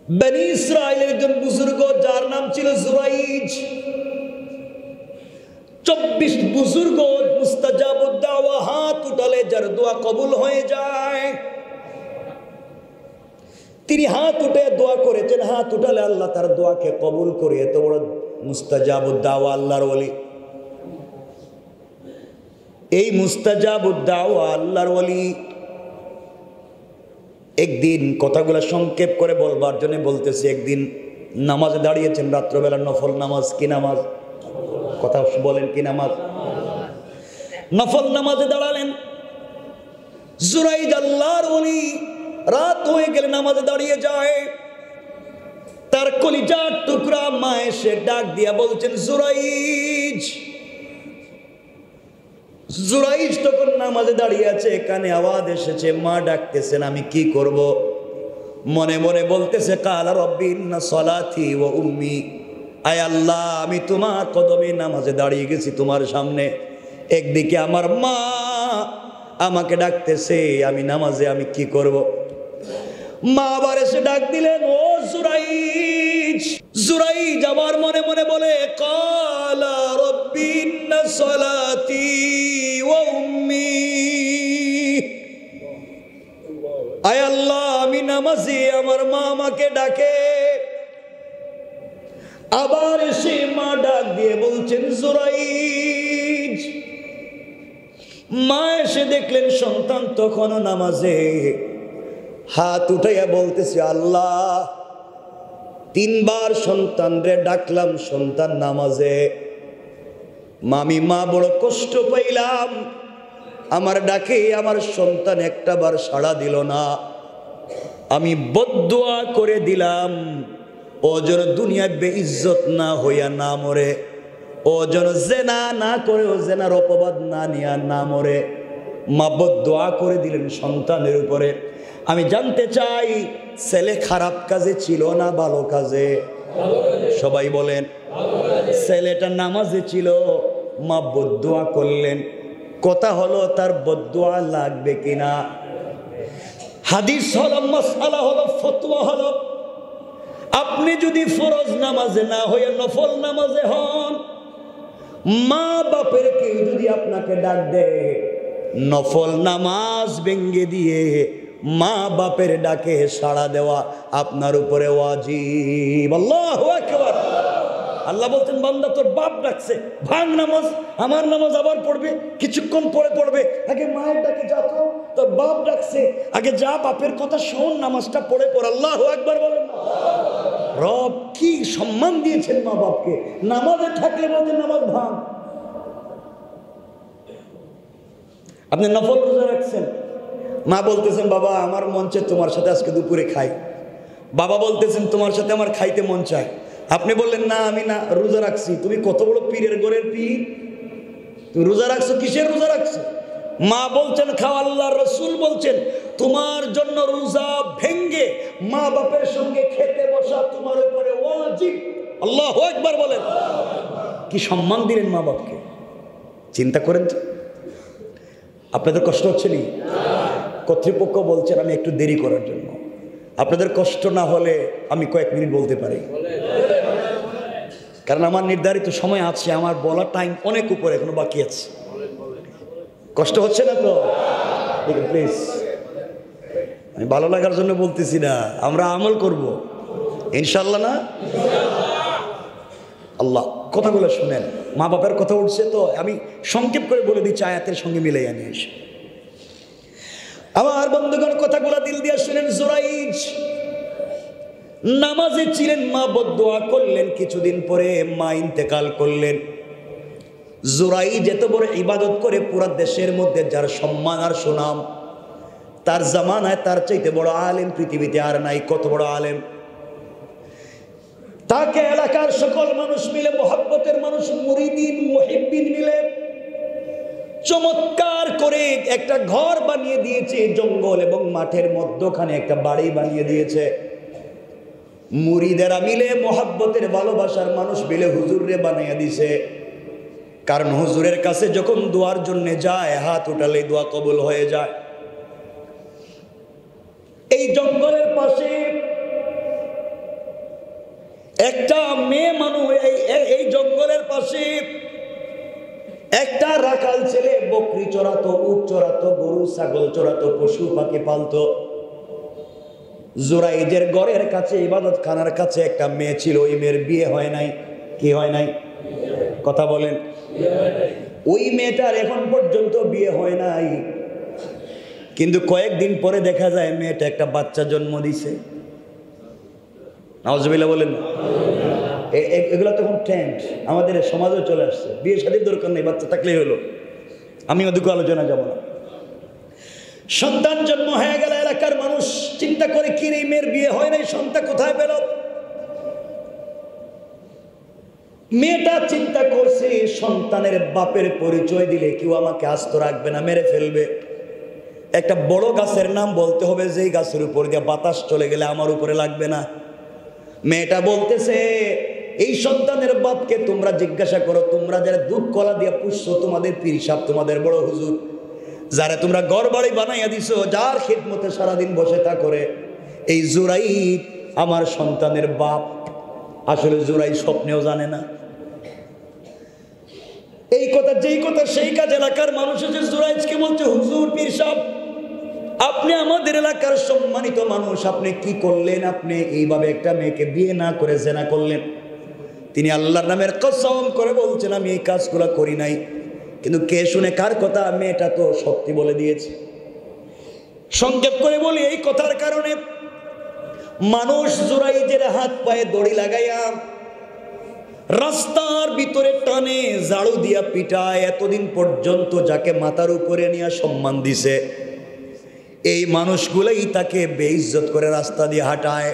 বনি ইসরাইলের একজন বুজুর্গ যার নাম ছিল জুরাইজ। 24 বুজুর্গ মুস্তাজাবুদ দাওয়া, হাত উঠালে যার দোয়া কবুল হয়ে যায়। তিনি হাত উঠে দোয়া করেছেন, হাত উঠালে আল্লাহ তার দোয়াকে কবুল করে। এত বড় মুস্তাজাবুদ দাওয়া আল্লাহর ওলি। এই মুস্তাজাবুদ দাওয়া আল্লাহর ওলি একদিন, কথাগুলো সংক্ষেপ করে বলবার জন্য বলতেছি, একদিন নামাজে দাঁড়িয়েছেন রাত্রবেলা, নফল নামাজ। কি নামাজ? কথা বলেন, কি নামাজ? নফল নামাজে দাঁড়ালেন জুরাইজ আল্লাহর ওলি। রাত হয়ে গেলে নামাজে দাঁড়িয়ে যায়। তার কলিজার টুকরা মা এসে ডাক দিয়া বলছেন জুরাইজ। জুরাইজ তখন নামাজে দাঁড়িয়ে আছে, কানে আওয়াজ এসেছে, মা ডাকতেছেন, আমি কি করব? মনে মনে বলতেছে কালা রব্বি ইন্না সলাতি ওয়া উম্মি, আয় আল্লাহ আমি তোমার কদমে নামাজে দাঁড়িয়ে গেছি তোমার সামনে, একদিকে আমার মা আমাকে ডাকতেছে, আমি নামাজে আমি কি করব? মা আবার এসে ডাক দিলেন, ও জুরাইজ। জুরাইজ আবার মনে মনে বলে কালা রব্বি ইন্না সলাতি ওয়া উম্মি, আয় আল্লাহ আমি নামাজি, আমার মা আমাকে ডাকে। আবার এসে মা ডাক দিয়ে বলছেন জুরাইজ। মা এসে দেখলেন সন্তান তখনও নামাজে, হাত উঠাইয়া বলতেছে আল্লাহ 3 বার সন্তান রে ডাকলাম, সন্তান নামাজে, মামি মা বড় কষ্ট পাইলাম, আমার ডাকে আমার সন্তান একটা বার সাড়া দিল না। আমি বদদুয়া করে দিলাম ও যেন দুনিয়ায় বেইজ্জত না হইয়া না মরে, ও যেন জেনা না করে, ও জেনার অপবাদ না নিয়া না মরে। মা বদদুয়া করে দিলেন সন্তানের উপরে। আমি জানতে চাই ছেলে খারাপ কাজে ছিল না ভালো কাজে? সবাই বলেন। ছেলেটা নামাজে ছিল, মা বদদুয়া করলেন। কথা হলো তার বদদুয়া লাগবে কিনা? হাদিস হলো, মাসআলা হলো, ফতোয়া হলো, আপনি যদি ফরজ নামাজে না হয়ে নফল নামাজে হন, মা বাপের কেউ যদি আপনাকে ডাক দেয়, নফল নামাজ ভেঙ্গে দিয়ে মা বাপের ডাকে সাড়া দেওয়া আপনার উপরে ওয়াজিব। আল্লাহু আকবার। আল্লাহ বলতেন বান্দা তোর বাপ ডাকছে, ভাঙ নামাজ, আমার নামাজ আবার পড়বে, কিছুক্ষণ পরে পড়বে, আগে মায়ের ডাকে যা, তো তোর বাপ ডাকছে, আগে যা বাপের কথা শোন, নামাজটা পড়ে পড়। আল্লাহু আকবার বলেন। রব কি সম্মান দিয়েছেন মা বাপকে, নামাজে থাকলে বলতে নামাজ ভাঙ। আপনি নফল রোজা রাখছেন, মা বলতেছেন বাবা আমার মন চায় তোমার সাথে আজকে দুপুরে খাই, বাবা বলতেছেন তোমার সাথে আমার খাইতে মন চায়, আপনি বললেন না আমি না রোজা রাখছি। তুমি কত বড় পীরের ঘরের পীর, তুমি রোজা রাখছো, কিসের রোজা রাখছো? মা বলছেন খাও, আল্লাহ রসুল বলছেন তোমার জন্য রোজা ভেঙ্গে মা বাপের সঙ্গে খেতে বসা তোমার উপরে ওয়াজিব। আল্লাহু আকবার বলেন। কি সম্মান দিলেন মা বাপকে, চিন্তা করেন তো। আপনাদের কষ্ট হচ্ছে নি? কর্তৃপক্ষ বলছেন আমি একটু দেরি করার জন্য, আপনাদের কষ্ট না হলে আমি কয়েক মিনিট বলতে পারি, কারণ আমার নির্ধারিত সময় আছে, আমার বলার টাইম অনেক উপরে এখনো বাকি আছে। কষ্ট হচ্ছে না তো? প্লিজ, আমি ভালো লাগার জন্য বলতেছি না, আমরা আমল করব ইনশাল্লাহ। না আল্লাহ কথাগুলো শুনেন, মা বাবার কথা উঠছে তো আমি সংক্ষেপ করে বলে দিচ্ছি, আয়াতের সঙ্গে মিলাই আনি এসে। আমার বন্ধুগণ কথাগুলো দিল দিয়ে শুনেন। জুরাইজ নামাজে ছিলেন, মা বদদুয়া করলেন, কিছুদিন পরে মা ইন্তেকাল করলেন। জুরাইজ এত বড় ইবাদত করে পুরা দেশের মধ্যে যার সম্মান আর সুনাম, তার জামানায় তার চাইতে বড় আলেম পৃথিবীতে আর নাই। কত বড় আলেম! তাকে এলাকার সকল মানুষ মিলে, মোহাব্বতের মানুষ, মুরিদিন মুহিব্বিন মিলে চমৎকার করে একটা ঘর বানিয়ে দিয়েছে, জঙ্গল এবং মাঠের মধ্যখানে একটা বাড়ি বানিয়ে দিয়েছে। মুরিদেরা মিলে, মোহাব্বতের ভালোবাসার মানুষ মিলে হুজুরে বানিয়ে দিছে। কারণ হুজুরের কাছে যখন দোয়ার জন্য যায়, হাত উঠালে দোয়া কবুল হয়ে যায়। এই জঙ্গলের পাশে একটা মেয়ে মানুষ এই জঙ্গলের পাশে একটা রাখাল ছেলে বকরি চড়াতো, উট চড়াতো, গরু ছাগল চড়াতো, পশু পাখি পালতো। জুরাইজের ঘরের কাছে, ইবাদত খানার কাছে একটা মেয়ে ছিল, ওই মেয়ের বিয়ে হয় নাই। কি হয় নাই? কথা বলেন। ওই মেয়েটার এখন পর্যন্ত বিয়ে হয় নাই, কিন্তু কয়েকদিন পরে দেখা যায় মেয়েটা একটা বাচ্চা জন্ম দিছে। নাউজুবিল্লাহ বলেন। এগুলো তখন ট্রেন্ড আমাদের সমাজে চলে আসছে। বিয়ে শাদীর দরকার নেই, বাচ্চা থাকলেই হলো। আমি ওদিকে আলোচনা যাব না। সন্তান জন্ম হয়ে গেল, এলাকার মানুষ চিন্তা করে কি রে মেয়ের বিয়ে হয় নাই, সন্তান কোথায় পেল? মেয়েটা চিন্তা করছে সন্তানের বাপের পরিচয় দিলে কেউ আমাকে আস্ত রাখবে না, মেরে ফেলবে। একটা বড় গাছের নাম বলতে হবে, যেই গাছের উপর দিয়ে বাতাস চলে গেলে আমার উপরে লাগবে না। মেয়েটা বলতেছে, এই সন্তানের বাপকে তোমরা জিজ্ঞাসা করো, তোমরা যারা দুধ কলা দিয়ে পুষছো, তোমাদের পীর সাহেব, তোমাদের বড় হুজুর, যারা তোমরা ঘর বাড়ি বানাইয়া দিছো, যার খিদমতে সারাদিন বসে তা করে, এই জুরাইদ আমার সন্তানের বাপ। আসলে জুরাইদ স্বপ্নেও জানে না এই কথা। যেই কথা সেই কাজ। এলাকার মানুষ এসে জুরাইদকে বলছে, হুজুর, পীর সাহেব, আপনি আমাদের এলাকার সম্মানিত মানুষ, আপনি কি করলেন? আপনি এইভাবে একটা মেয়েকে বিয়ে না করে জেনা করলেন। তিনি আল্লাহর নামের কসম করে বলছেন, আমি এই কাজগুলো করি নাই। কিন্তু কে শুনে কার কথা? মেয়েটা তো সত্যি বলে দিয়েছে। সংক্ষেপ করে বলি, এই কথার কারণে মানুষ জুরাইদের হাত পায়ে দড়ি লাগাইয়া রাস্তার ভিতরে টানে, ঝাড়ু দিয়া পিটায়। এতদিন পর্যন্ত যাকে মাথার উপরে নিয়ে সম্মান দিছে, এই মানুষগুলাই তাকে বেইজ্জত করে রাস্তা দিয়ে হাঁটায়।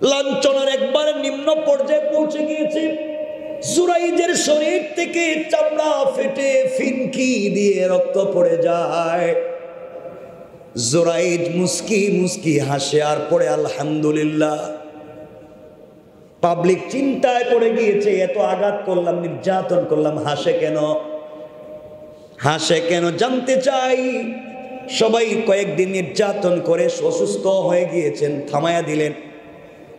লাঞ্ছনার একবার নিম্ন পর্যায়ে পৌঁছে গিয়েছে। জুরাইদের শরীর থেকে চামড়া ফেটে ফিনকি দিয়ে রক্ত পড়ে যায়। জুরাইদ মুস্কি মুস্কি হাসে আর পড়ে আলহামদুলিল্লাহ। পাবলিক চিন্তায় পড়ে গিয়েছে, এত আঘাত করলাম, নির্যাতন করলাম, হাসে কেন? হাসে কেন জানতে চাই। সবাই কয়েকদিন নির্যাতন করে অসুস্থ হয়ে গিয়েছেন, থামায়া দিলেন।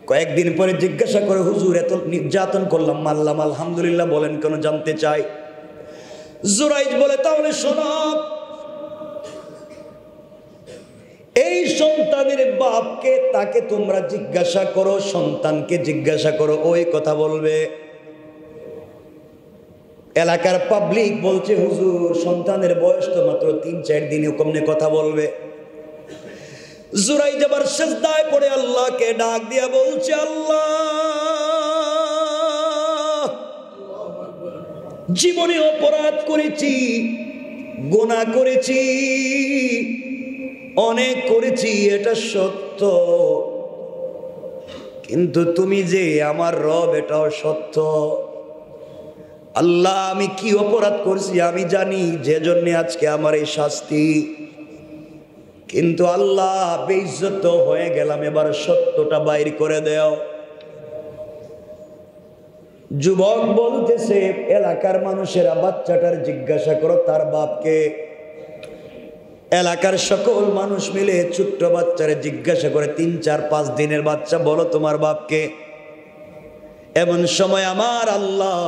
কয়েকদিন পরে জিজ্ঞাসা করে, হুজুর, এত নির্যাতন করলাম, মারলাম, আলহামদুলিল্লাহ বলেন কেন? জানতে চাই। জুরাইদ বলে, তাহলে শোনো, এই সন্তানের বাপকে, তাকে তোমরা জিজ্ঞাসা করো, সন্তানকে জিজ্ঞাসা করো, ওই কথা বলবে। এলাকার পাবলিক বলছে, হুজুর, সন্তানের বয়স তো মাত্র 3-4 দিন, কমনে কথা বলবে? জুরাইদ আবার সিজদায় পড়ে আল্লাহকে ডাক দিয়া বলছে, আল্লাহ, জীবনে অপরাধ করেছি, গুনাহ করেছি, অনেক করেছি, এটা সত্য, কিন্তু তুমি যে আমার রব, এটাও সত্য। আল্লাহ, আমি কি অপরাধ করছি আমি জানি, যে জন্য আজকে আমার এই শাস্তি। কিন্তু আল্লাহ, বেইজ্জত হয়ে গেলাম, এবার সত্যটা বাইর করে দাও। যুবক বলতেছে, এলাকার মানুষেরা, বাচ্চাটার জিজ্ঞাসা করো তার বাপকে। এলাকার সকল মানুষ মিলে ছোট্ট বাচ্চারে জিজ্ঞাসা করে, 3-4-5 দিনের বাচ্চা, বলো তোমার বাপকে। এমন সময় আমার আল্লাহ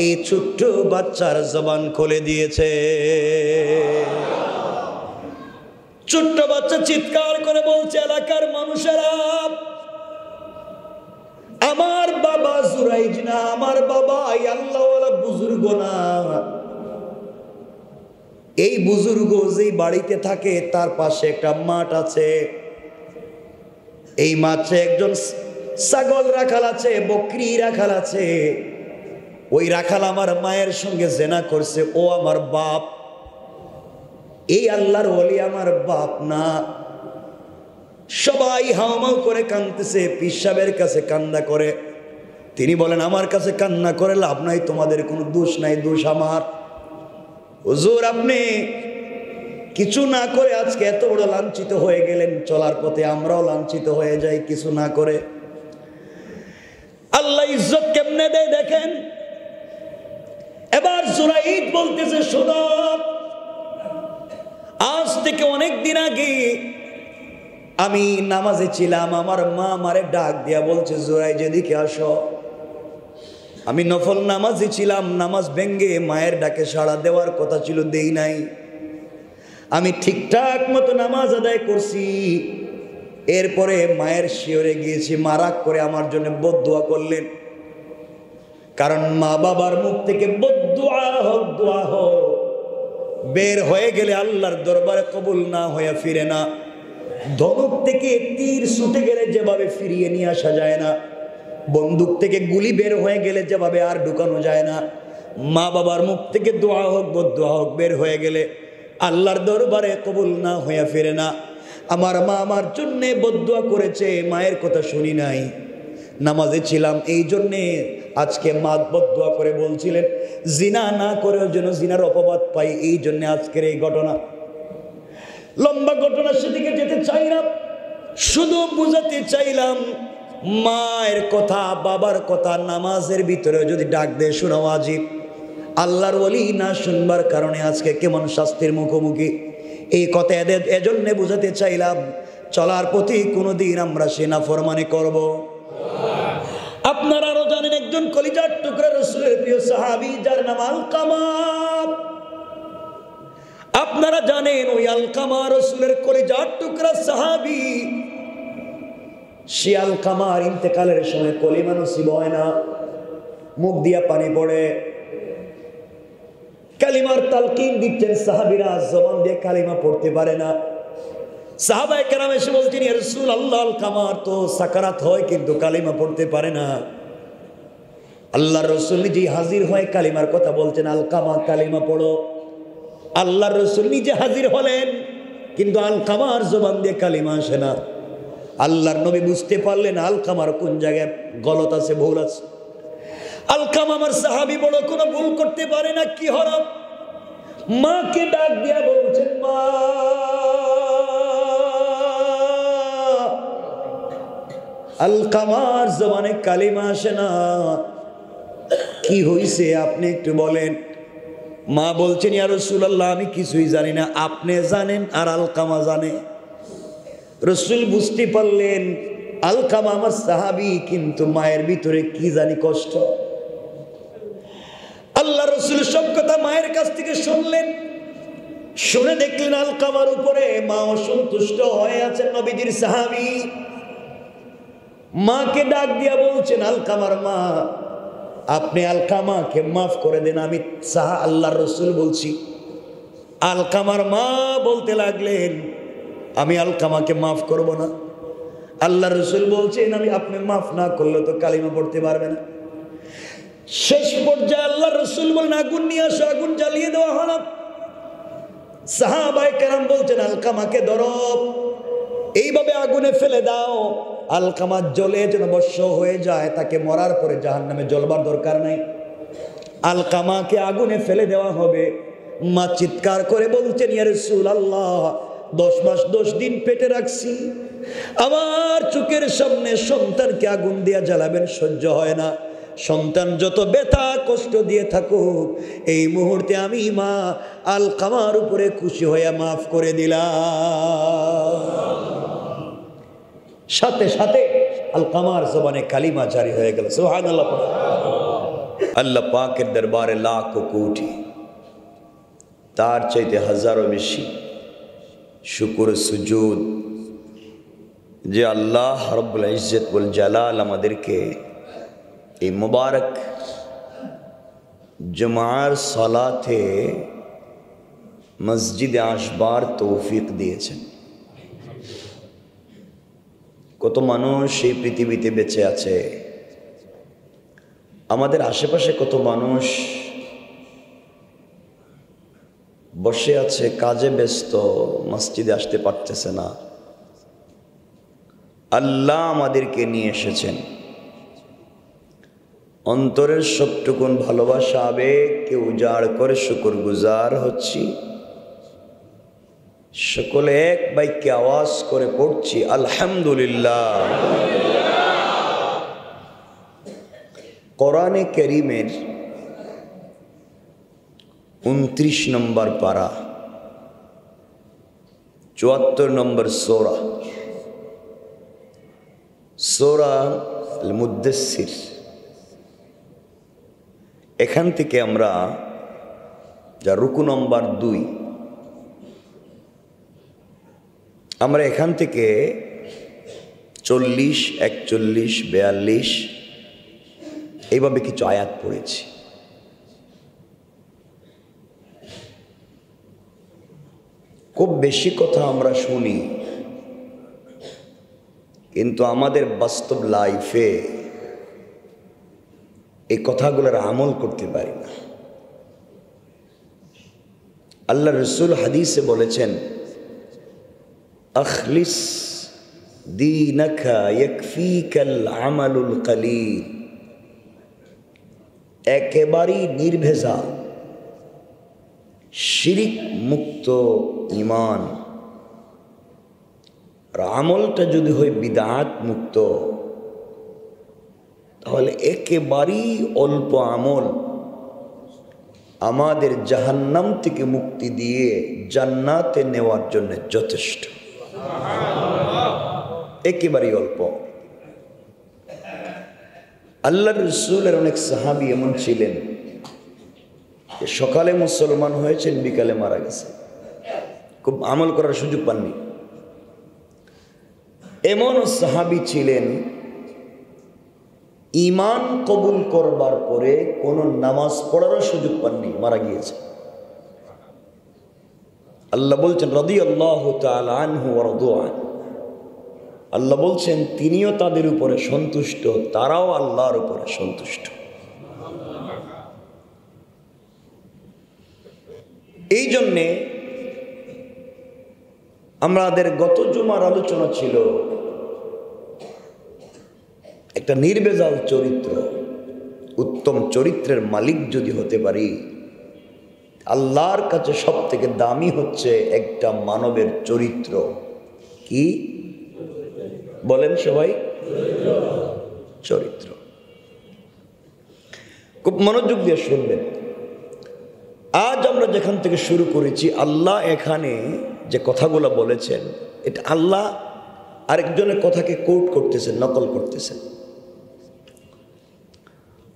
এই ছোট্ট বাচ্চার জবান খুলে দিয়েছে। ছোট্ট বাচ্চা চিৎকার করে বলছে, এলাকার মানুষেরা, আমার বাবা জুরাইজ না, আমার বাবা এই আল্লাহওয়ালা বুজুর্গ না। এই বুজুর্গ যেই বাড়িতে থাকে তার পাশে একটা মাঠ আছে। এই মাঠে একজন ছাগল রাখাল আছে, বকরি রাখাল আছে। ওই রাখাল আমার মায়ের সঙ্গে জেনা করছে, ও আমার বাপ। এই আল্লাহর ওলি আমার বাপ না। সবাই হাওমাও করে কাঁদতেছে, পীর সাহেবের কাছে কান্না করে। তিনি বলেন, আমার কাছে কান্না করে লাভ নাই, তোমাদের কোনো দোষ নাই, দোষ আমার। হুজুর, আপনি কিছু না করে আজকে এত বড় লাঞ্ছিত হয়ে গেলেন, চলার পথে আমরাও লাঞ্ছিত হয়ে যাই কিছু না করে। আল্লাহ ইজ্জত কেমনে দেয় দেখেন। এবার জুরাইদ বলতেছে, শোনো, আজ থেকে অনেক দিন আগে আমি নামাজে ছিলাম, আমার মা আমারে ডাক দিয়া বলছে, জোরাই যেদিকে আসো। আমি নফল নামাজে ছিলাম, নামাজ ভেঙ্গে মায়ের ডাকে সাড়া দেওয়ার কথা ছিল, দেই নাই। আমি ঠিকঠাক মতো নামাজ আদায় করছি। এরপরে মায়ের শিওরে গিয়েছি, মা রাগ করে আমার জন্য বদদুয়া করলেন। কারণ মা বাবার মুখ থেকে বদদুয়া হোক, দোয়া হোক, বের হয়ে গেলে আল্লাহর দরবারে কবুল না হয়ে ফিরে না। ধনুক থেকে তীর ছুটে গেলে যেভাবে ফিরিয়ে নিয়ে আসা যায় না, বন্দুক থেকে গুলি বের হয়ে গেলে যেভাবে আর ঢুকানো যায় না, মা বাবার মুখ থেকে দোয়া হোক, বদদুয়া হোক, বের হয়ে গেলে আল্লাহর দরবারে কবুল না হয়ে ফিরে না। আমার মা আমার জন্যে বদদুয়া করেছে, মায়ের কথা শুনি নাই, নামাজে ছিলাম। এই জন্যে আজকে মা বদদুয়া করে বলছিলেন জিনা না করেও যেন জিনার অপবাদ পাই। এই জন্যে আজকের এই ঘটনা। লম্বা ঘটনা, সেদিকে যেতে চাই না, শুধু বুঝাতে চাইলাম মায়ের কথা, বাবার কথা নামাজের ভিতরে যদি ডাক দেয় শোনা ওয়াজিব। আল্লাহর ওলি না শুনবার কারণে আজকে কেমন শাস্তির মুখোমুখি। এই কথা এজন্য বুঝাতে চাইলাম, চলার প্রতি কোনোদিন আমরা সে নাফরমানি করব। আপনারা আরো জানেন একজন কলিজার টুকরা রাসূলের প্রিয় সাহাবী, যার নাম আলকামা। আপনারা জানেন ওই আলকামা রাসূলের কলিজার টুকরা সাহাবী। সে আলকামার ইন্তেকালের সময় কলিমা নসিব হয় না, মুখ দিয়া পানি পড়ে। কালিমার তালকিন দিচ্ছেন সাহাবীরা, জবান দিয়ে কালিমা পড়তে পারে না। সাহাবায়ে কেরাম এসে বলছেন, ইয়া রাসূলুল্লাহ, আলকামার তো সাকারাত হয় কিন্তু কালিমা পড়তে পারে না। আল্লাহর রাসূল নিজেই হাজির হয়ে কালিমার কথা বলছেন, আলকামা কালিমা পড়ো। আল্লাহর রাসূল নিজে হাজির হলেন, কিন্তু আলকামার জবান দিয়ে কালিমা আসে না। আল্লাহর নবী বুঝতে পারলেন আলকামার কোন জায়গায় গলত আছে, ভুল আছে। আলকামা আমার সাহাবী, বড় কোনো ভুল করতে পারে না। কি হলো? মাকে ডাক দিয়া বলছেন, মা, আলকামার জবানে কালিমা আসে না, কি হইছে আপনি একটু বলেন। মা বলছেন, ইয়া রাসূলুল্লাহ, আমি কিছুই জানি না, আপনি জানেন আর আলকামা জানে। রাসূল বুঝতে পারলেন আলকামা আমার সাহাবী, কিন্তু মায়ের ভিতরে কি জানি কষ্ট। আল্লাহ রাসূল সব কথা মায়ের কাছ থেকে শুনলেন। শুনে দেখলেন আলকামার উপরে মা অসন্তুষ্ট হয়ে আছেন, নবীজির সাহাবী। মাকে ডাক দিয়া বলছেন, আলকামার মা, আপনি আলকামাকে মাফ করে দেন, আমি আল্লাহর রাসূল বলছি। আলকামার মা বলতে লাগলেন, আমি আলকামাকে মাফ করব না। আল্লাহর রাসূল বলছেন, আপনি মাফ না করলে তো কালিমা পড়তে পারবে না। শেষ পর্যায়ে আল্লাহর রাসূল বলেন, আগুন নিয়ে আসো, আগুন জ্বালিয়ে দেওয়া হলো। সাহাবায়ে কেরাম বলছেন, আলকামাকে ধরো, এইভাবে আগুনে ফেলে দাও, আলকামা জ্বলে যেন ভস্ম হয়ে যায়, তাকে মরার পরে জাহান্নামে জ্বলবার দরকার নাই। আলকামাকে আগুনে ফেলে দেওয়া হবে। মা চিৎকার করে বলছেন, ইয়া রাসূলুল্লাহ, 10 মাস 10 দিন পেটে রাখছি, আমার চোখের সামনে সন্তানকে আগুন দিয়ে জ্বালাবেন, সহ্য হয় না। সন্তান যত ব্যথা কষ্ট দিয়ে থাকুক, এই মুহূর্তে আমি মা আলকামার উপরে খুশি হয়ে মাফ করে দিলাম। সাথে সাথে আলকামার জবানে কালিমা জারি হয়ে গেল। সুবহানাল্লাহ। আল্লাহ পাকের দরবারে লাখ কোটি, তার চাইতে হাজারো বেশি শুকর সুজুদ যে আল্লাহ রব্বুল ইজ্জত ওয়াল জালাল আমাদেরকে এই মুবারক জুমার সালাতে মসজিদে আসবার তৌফিক দিয়েছেন। কত মানুষ এই পৃথিবীতে বেঁচে আছে, আমাদের আশেপাশে কত মানুষ বসে আছে, কাজে ব্যস্ত, মসজিদে আসতে পারতেছে না। আল্লাহ আমাদেরকে নিয়ে এসেছেন, অন্তরের সবটুকুন ভালোবাসা আবেগকে উজাড় করে শুকর গুজার হচ্ছি। সকলে এক বাক্যে আওয়াজ করে পড়ছি, আলহামদুলিল্লাহ। কোরআনে কারীমের 29 নম্বর পারা, 74 নম্বর সূরা, সূরা আল মুদ্দাসসির, এখান থেকে আমরা যা রুকু নম্বর 2, আমরা এখান থেকে 40, 41, 42 এইভাবে কিছু আয়াত পড়েছি। খুব বেশি কথা আমরা শুনি, কিন্তু আমাদের বাস্তব লাইফে এই কথাগুলোর আমল করতে পারি না। আল্লাহ রসুল হাদিসে বলেছেন, আখলিস দীনাকা ইয়াকফিকাল আমালুল কলিল, একেবারেই নির্ভেজাল শিরিক মুক্ত ঈমান, আর আমলটা যদি হয় বিদআত মুক্ত, তাহলে একেবারেই অল্প আমল আমাদের জাহান্নাম থেকে মুক্তি দিয়ে জান্নাতে নেওয়ার জন্য যথেষ্ট। একেবারেই অল্প। আল্লাহর রাসূলের অনেক সাহাবী এমন ছিলেন যে সকালে মুসলমান হয়েছেন, বিকালে মারা গেছে, খুব আমল করার সুযোগ পাননি। এমন সাহাবী ছিলেন ঈমান কবুল করবার পরে কোনো নামাজ পড়ারও সুযোগ পাননি, মারা গিয়েছে। আল্লাহ বলছেন রাদিয়াল্লাহু তাআলা আনহু ওয়া রাদু আনহু, আল্লাহ বলছেন তিনিও তাদের উপরে সন্তুষ্ট, তারাও আল্লাহর উপরে সন্তুষ্ট। এই জন্যে আমাদের গত জুমার আলোচনা ছিল একটা নির্ভেজাল চরিত্র, উত্তম চরিত্রের মালিক যদি হতে পারি, আল্লাহর কাছে সব থেকে দামি হচ্ছে একটা মানবের চরিত্র। কি বলেন সবাই? চরিত্র। খুব মনোযোগ দিয়ে শুনবেন। আজ আমরা যেখান থেকে শুরু করেছি, আল্লাহ এখানে যে কথাগুলো বলেছেন, এটা আল্লাহ আরেকজনের কথাকে কোট করতেছেন, নকল করতেছেন।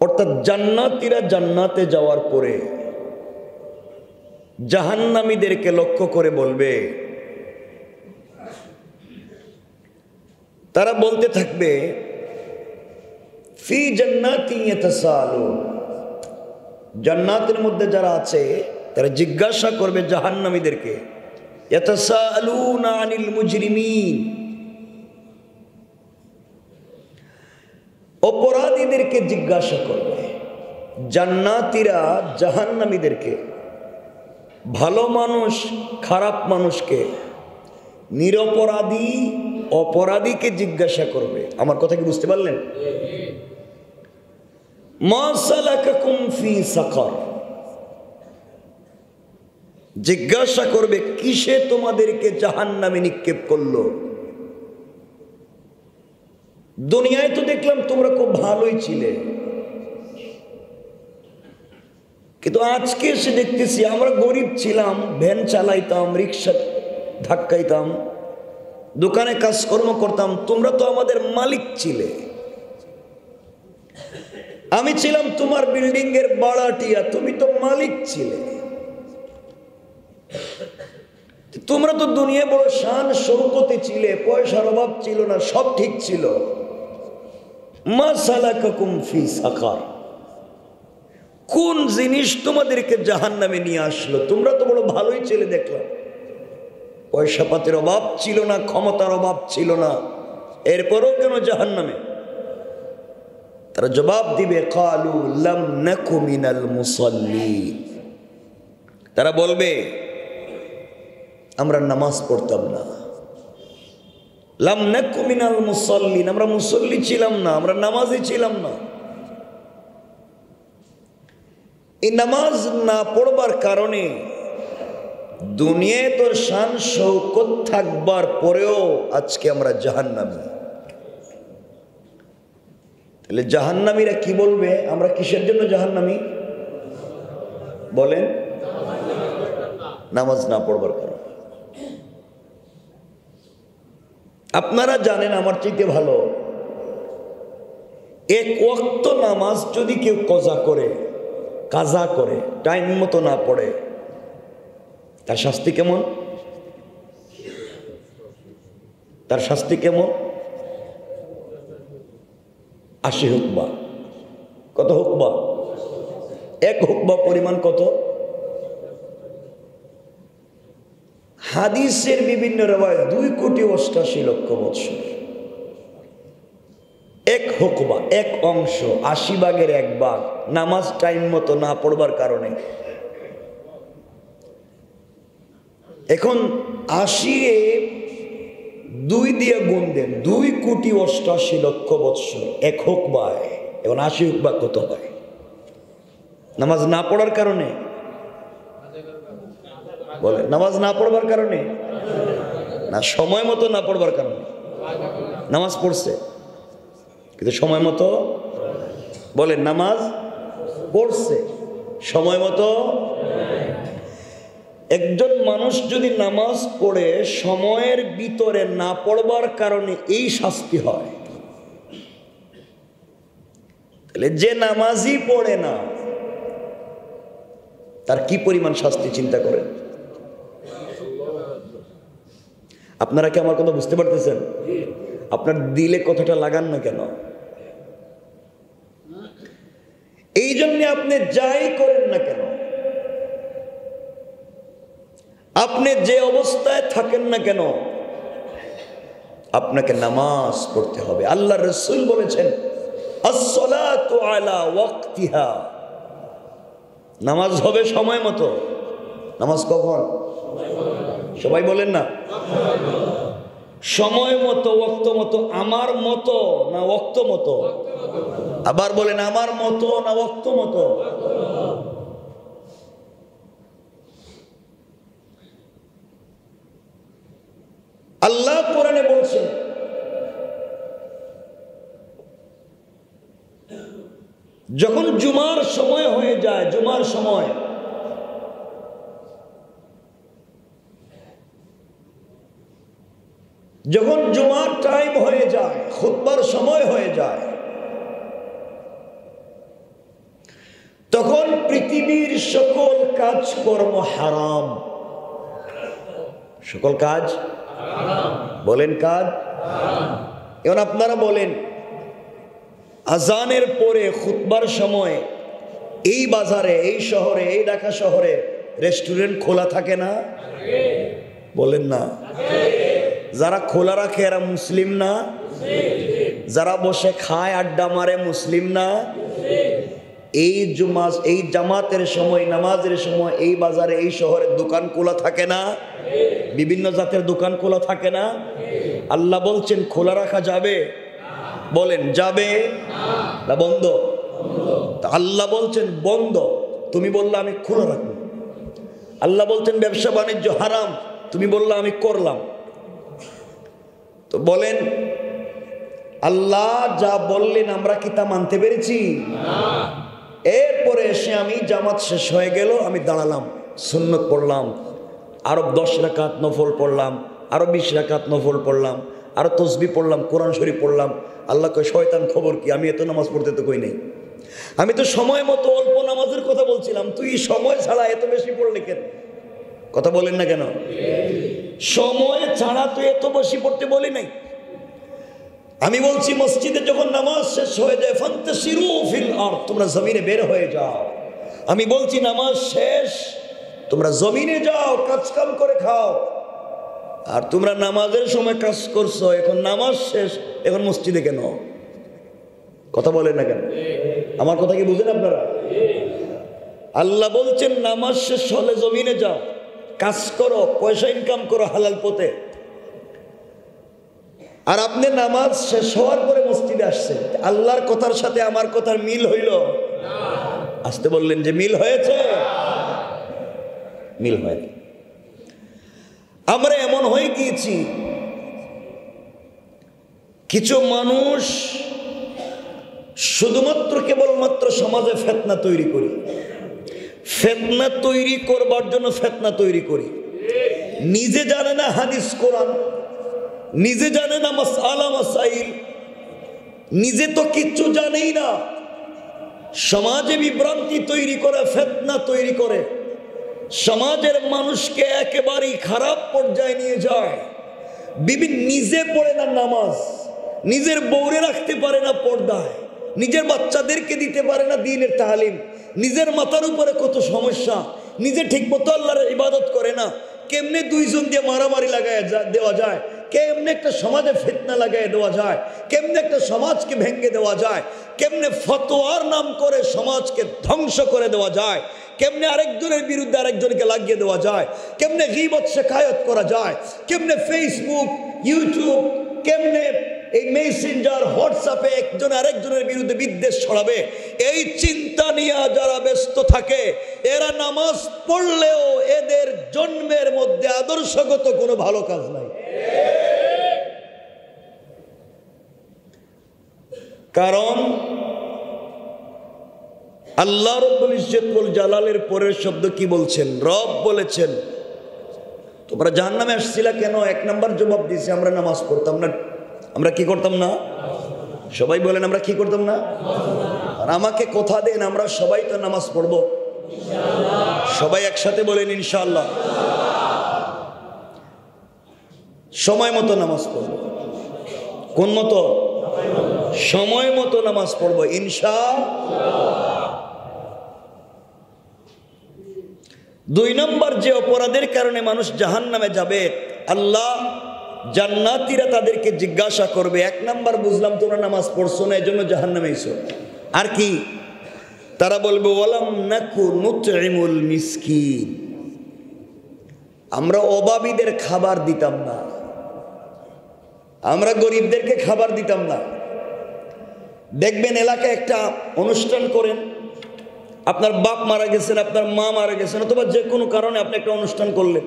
অর্থাৎ জান্নাতীরা জান্নাতে যাওয়ার পরে জাহান্নামীদেরকে লক্ষ্য করে বলবে, তারা বলতে থাকবে ফি জান্নাতি ইয়াতাসালুন, জান্নাতের মধ্যে যারা আছে তারা জিজ্ঞাসা করবে জাহান্নামীদেরকে, ইয়াতাসালুনা আনিল মুজরিমিন, অপরাধীদেরকে জিজ্ঞাসা করবে। জান্নাতীরা জাহান্নামীদেরকে, ভালো মানুষ খারাপ মানুষকে, নিরপরাধী অপরাধীকে জিজ্ঞাসা করবে। আমার কথা কি বুঝতে পারলেন? মা সালাকাকুম ফি সাকার, জিজ্ঞাসা করবে কিসে তোমাদেরকে জাহান্নামে নিক্ষেপ করলো। দুনিয়ায় তো দেখলাম তোমরা খুব ভালোই ছিলে, কিন্তু আজকে এসে দেখতেছি আমরা গরিব ছিলাম, ভ্যান চালাইতাম, রিক্সা ধাক্কাইতাম, দোকানে কাজকর্ম করতাম, তোমরা তো আমাদের মালিক ছিলে। আমি ছিলাম তোমার বিল্ডিং এর ভাড়াটিয়া, তুমি তো মালিক ছিলে। তোমরা তো দুনিয়া বড় শান শৌকতে ছিলে, পয়সার অভাব ছিল না, সব ঠিক ছিল। মা সালাকাকুম ফি সাকার, কোন জিনিস তোমাদেরকে জাহান্নামে নিয়ে আসলো? তোমরা তো বড় ভালোই ছিলে দেখলাম, পয়সা পাতির অভাব ছিল না, ক্ষমতার অভাব ছিল না, এরপরও কেন জাহান্নামে? তারা জবাব দিবে ক্বালু লাম নাকু মিনাল মুসাল্লিন, তারা বলবে আমরা নামাজ পড়তাম না। লাম নাকু মিনাল মুসাল্লিন, আমরা মুসল্লি ছিলাম না, আমরা নামাজি ছিলাম না। এই নামাজ না পড়বার কারণে দুনিয়ায় তোর শান শৌকত থাকবার পরেও আজকে আমরা জাহান্নামী। তাহলে জাহান্নামীরা কি বলবে? আমরা কিসের জন্য জাহান্নামী? বলেন, নামাজ না পড়বার কারণে। আপনারা জানেন আমার চাইতে ভালো, এক ওয়াক্ত নামাজ যদি কেউ কাজা করে টাইম মতো না পড়ে, তার শাস্তি কেমন? তার শাস্তি কেমন? 80 হুকবা। কত হুকবা? 1 হুকবা পরিমাণ কত? হাদিসের বিভিন্ন রিওয়ায়াত 2,88,00,000 বৎসর। 1 হুকবা, 1 অংশ, 80 ভাগের 1 ভাগ নামাজ টাইম মতো না পড়বার কারণে। এখন 80 এ 2 দিয়ে গুণ দেন, 2,88,00,000 বৎসর 1 হুকবায়। এখন 80 হুকবা কত হয়? নামাজ না পড়ার কারণে বলে, নামাজ না পড়বার কারণে না, সময় মতো না পড়বার কারণে। নামাজ পড়ছে কিন্তু সময় মতো, বলেন নামাজ পড়ছে সময় মতো। একজন মানুষ যদি নামাজ পড়ে সময়ের ভিতরে না পড়বার কারণে এই শাস্তি হয়, তাহলে যে নামাজই পড়ে না তার কি পরিমাণ শাস্তি চিন্তা করেন। আপনারা কি আমার কথা বুঝতে পারতেছেন? আপনার দিলে কথাটা লাগান না কেন? এই জন্য আপনি যাই করেন না কেন, আপনি যে অবস্থায় থাকেন না কেন, আপনাকে নামাজ পড়তে হবে। আল্লাহ রাসূল বলেছেন, আস-সালাতু আলা ওয়াক্তিহা, নামাজ হবে সময় মতো। নামাজ কখন? সবাই বলেন না, সময় মতো, ওয়াক্ত মতো। আমার মতো না ওয়াক্ত মতো? আবার বলেন, আমার মতো না ওয়াক্ত মতো? আল্লাহ কোরআনে বলছেন, যখন জুমার সময় হয়ে যায়, জুমার সময়, যখন জুমার টাইম হয়ে যায়, খুতবার সময় হয়ে যায়, তখন পৃথিবীর সকল কাজকর্ম হারাম। সকল কাজ বলেন কাজ। এখন আপনারা বলেন, আজানের পরে খুতবার সময় এই বাজারে, এই শহরে, এই ঢাকা শহরে রেস্টুরেন্ট খোলা থাকে না? বলেন না। যারা খোলা রাখে এরা মুসলিম না? যারা বসে খায় আড্ডা মারে মুসলিম না? এই জামাতের সময়, নামাজের সময় এই বাজারে, এই শহরে দোকান খোলা থাকে না? বিভিন্ন জাতের দোকান খোলা থাকে না? আল্লাহ বলছেন খোলা রাখা যাবে? বলেন যাবে না বন্ধ? আল্লাহ বলছেন বন্ধ, তুমি বললে আমি খোলা রাখবো। আল্লাহ বলছেন ব্যবসা বাণিজ্য হারাম, তুমি বললে আমি করলাম। তো বলেন, আল্লাহ যা বললেন আমরা কি তা মানতে পেরেছি? এরপরে এসে আমি জামাত শেষ হয়ে গেল, আমি দাঁড়ালাম, সুন্নত পড়লাম, আরো 10 রাকাত নফল পড়লাম, আরো 20 রাকাত নফল পড়লাম, আরো তসবিহ পড়লাম, কোরআন শরীফ পড়লাম। আল্লাহ কয় শয়তান খবর কি, আমি এত নামাজ পড়তে তো কই নাই, আমি তো সময় মতো অল্প নামাজের কথা বলছিলাম, তুই সময় ছাড়া এত বেশি পড়লে কেন? কথা বলেন না কেন? সময় ছাড়া তুই এত বেশি পড়তে বলি নাই। আমি বলছি মসজিদে যখন নামাজ শেষ হয়ে যায়, ফান্তাশিরু ফিল আরদ, তোমরা জমিনে বের হয়ে যাও। আমি বলছি নামাজ শেষ, তোমরা জমিনে যাও, কাজ কাম করে খাও। আর তোমরা নামাজের সময় কাজ করছো, এখন নামাজ শেষ, এখন মসজিদে কেন? কথা বলেন না কেন? আমার কথা কি বুঝেন আপনারা? আল্লাহ বলছেন নামাজ শেষ হলে জমিনে যাও, কাজ করো, পয়সা ইনকাম করো হালাল পথে। আর আপনি নামাজ শেষ হওয়ার পরে মসজিদে আসছেন, আল্লাহর কথার সাথে আমার কথার মিল হইল? আসতে বললেন যে মিল হয়েছে? মিল হয়নি। আমরা এমন হয়ে গিয়েছি, কিছু মানুষ শুধুমাত্র কেবলমাত্র সমাজে ফিতনা তৈরি করি, ফিতনা তৈরি করবার জন্য ফিতনা তৈরি করি। নিজে জানে না হাদিস কোরআন, নিজে জানে না মাসআলা মাসাইল, নিজে তো কিচ্ছু জানেই না, সমাজে বিভ্রান্তি তৈরি করে, ফিতনা তৈরি করে, সমাজের মানুষকে একেবারেই খারাপ পর্যায়ে নিয়ে যায়। নিজে পড়ে না নামাজ, নিজের বউরে রাখতে পারে না পর্দায়, নিজের বাচ্চাদেরকে দিতে পারে না দ্বীনের তালিম, নিজের মাথার উপরে কত সমস্যা, নিজে ঠিকমতো আল্লাহর ইবাদত করে না। কেমনে দুইজন দিয়ে মারামারি লাগায় দেওয়া যায়, কেমনে একটা সমাজে ফিতনা লাগায় দেওয়া যায়, কেমনে একটা সমাজকে ভেঙে দেওয়া যায়, কেমনে ফতোয়ার নাম করে সমাজকে ধ্বংস করে দেওয়া যায়, কেমনে আরেকজনের বিরুদ্ধে আরেকজনকে লাগিয়ে দেওয়া যায়, কেমনে গীবত শিকায়ত করা যায়, কেমনে ফেসবুক, ইউটিউব, কেমনে এই মেসেঞ্জার, হোয়াটসঅ্যাপে একজন আরেকজনের বিরুদ্ধে বিদ্বেষ ছড়াবে, এই চিন্তা নিয়ে যারা ব্যস্ত থাকে, এরা নামাজ পড়লেও এদের জন্মের মধ্যে আদর্শগত কোনো ভালো কাজ নাই। কারণ আল্লাহ রব্বুল ইজ্জত ওয়াল জালালের পরের শব্দ কি বলছেন? রব বলেছেন, তোমরা জাহান্নামে আসছিলা কেন? এক নাম্বার জবাব দিয়েছে, আমরা নামাজ পড়তাম না। আমরা কি করতাম না? সবাই বলেন আমরা কি করতাম না? আর আমাকে কথা দেন, আমরা সবাই তো নামাজ পড়বো সবাই একসাথে বলেন ইনশাআল্লাহ। সময় মতো নামাজ পড়বো। কোন মতো? সময় মতো নামাজ পড়বো ইনশাআল্লাহ। 2 নম্বর যে অপরাধের কারণে মানুষ জাহান্নামে যাবে, আল্লাহ জান্নাতীরা তাদেরকে জিজ্ঞাসা করবে, 1 নম্বর বুঝলাম তোমরা নামাজ পড়ছো না, এজন্য জাহান্নামে আইছো। আর কি? তারা বলবে ওয়ালাম নাকু নুতইমুল মিসকিন, আমরা অভাবীদের খাবার দিতাম না, আমরা গরিবদেরকে খাবার দিতাম না। দেখবেন এলাকায় একটা অনুষ্ঠান করেন, আপনার বাপ মারা গেছেন, আপনার মা মারা গেছেন, অথবা যে কোনো কারণে আপনি একটা অনুষ্ঠান করলেন,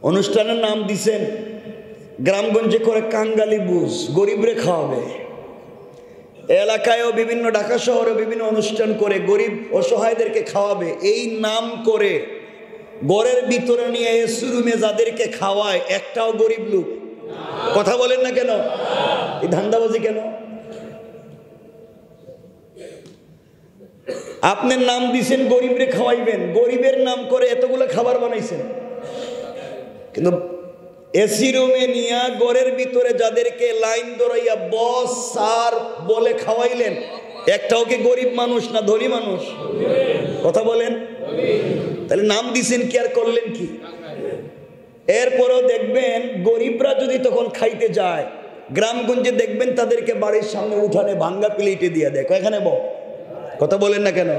অনুষ্ঠানের নাম দিছেন গ্রামগঞ্জে করে কাঙ্গালি বুঝ, গরিবরে খাওয়াবে। এলাকায়ও বিভিন্ন, ঢাকা শহরে বিভিন্ন অনুষ্ঠান করে গরিব অসহায়দেরকে খাওয়াবে। এই নাম করে ঘরের ভিতরে নিয়ে এসি রুমে যাদেরকে খাওয়ায় একটাও গরিব লোক। কথা বলেন না কেন? এই ধান্দাবাজি কেন? আপনার নাম দিছেন গরিবরে খাওয়াইবেন, গরিবের নাম করে এতগুলো খাবার বানাইছেন, কিন্তু এসি রুমে নিয়ে ঘরের ভিতরে যাদেরকে লাইন ধরাইয়া বস স্যার বলে খাওয়াইলেন, একটাও কি গরিব মানুষ না ধনী মানুষ? কথা বলেন। তাহলে নাম দিছেন কি আর করলেন কি? এরপরেও দেখবেন গরিবরা যদি তখন খাইতে যায়, গ্রামগঞ্জে দেখবেন তাদেরকে বাড়ির সামনে উঠানে ভাঙ্গা প্লেটে দিয়ে দেয়, এখানে বল। কথা বলেন না কেন?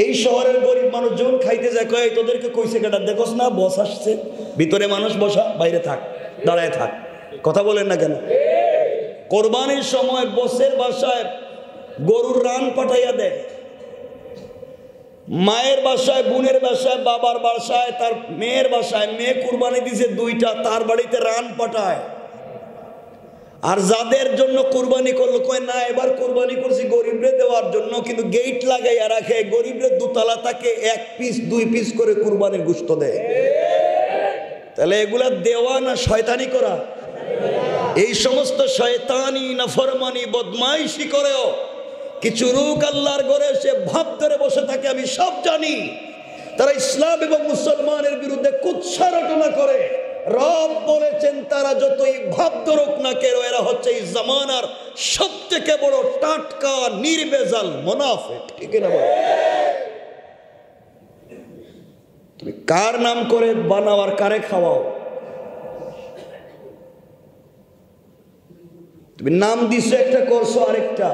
এই শহরের গরিব মানুষ যখন খাইতে যায়, কয় তোদেরকে কইছে কেটা, দেখোস না বস আসছে, ভিতরে মানুষ বসা, বাইরে থাক, দাঁড়ায় থাক। কথা বলেন না কেন? কোরবানির সময় বসের বাসায় গরুর রান পাঠাইয়া দেয়, মায়ের বাসায়, বোনের বাসায়, বাবার বাসায়, তার মেয়ের বাসায়, মেয়ে কুরবানি দিছে 2টা, তার বাড়িতে রান পাঠায়। আর যাদের জন্য কুরবানি করলো, কয় না এবার কুরবানি করছি গরিবরে দেওয়ার জন্য, কিন্তু গেট লাগাইয়া রাখে, গরিবরে 2 তলা তাকে 1 পিস 2 পিস করে কুরবানির গোশত দেয়। তাহলে এগুলা দেওয়া না শয়তানি করা? এই সমস্ত শয়তানি নাফরমানি বদমাইশি করেও কিছু লোক আল্লাহর ঘরে এসে ভাব ধরে বসে থাকে, আমি সব জানি। তারা ইসলাম এবং মুসলমানের বিরুদ্ধে কুৎসা রটনা করে। রব বলেছেন তারা যতই ভাব ধরুক না কেন, এরা হচ্ছে এই জামানার সবথেকে বড় টাটকা নির্ভেজাল মুনাফিক। ঠিক না? তুমি কার নাম করে বানাও আর কারে খাওয়াও? তুমি নাম দিছো একটা, করছো আরেকটা।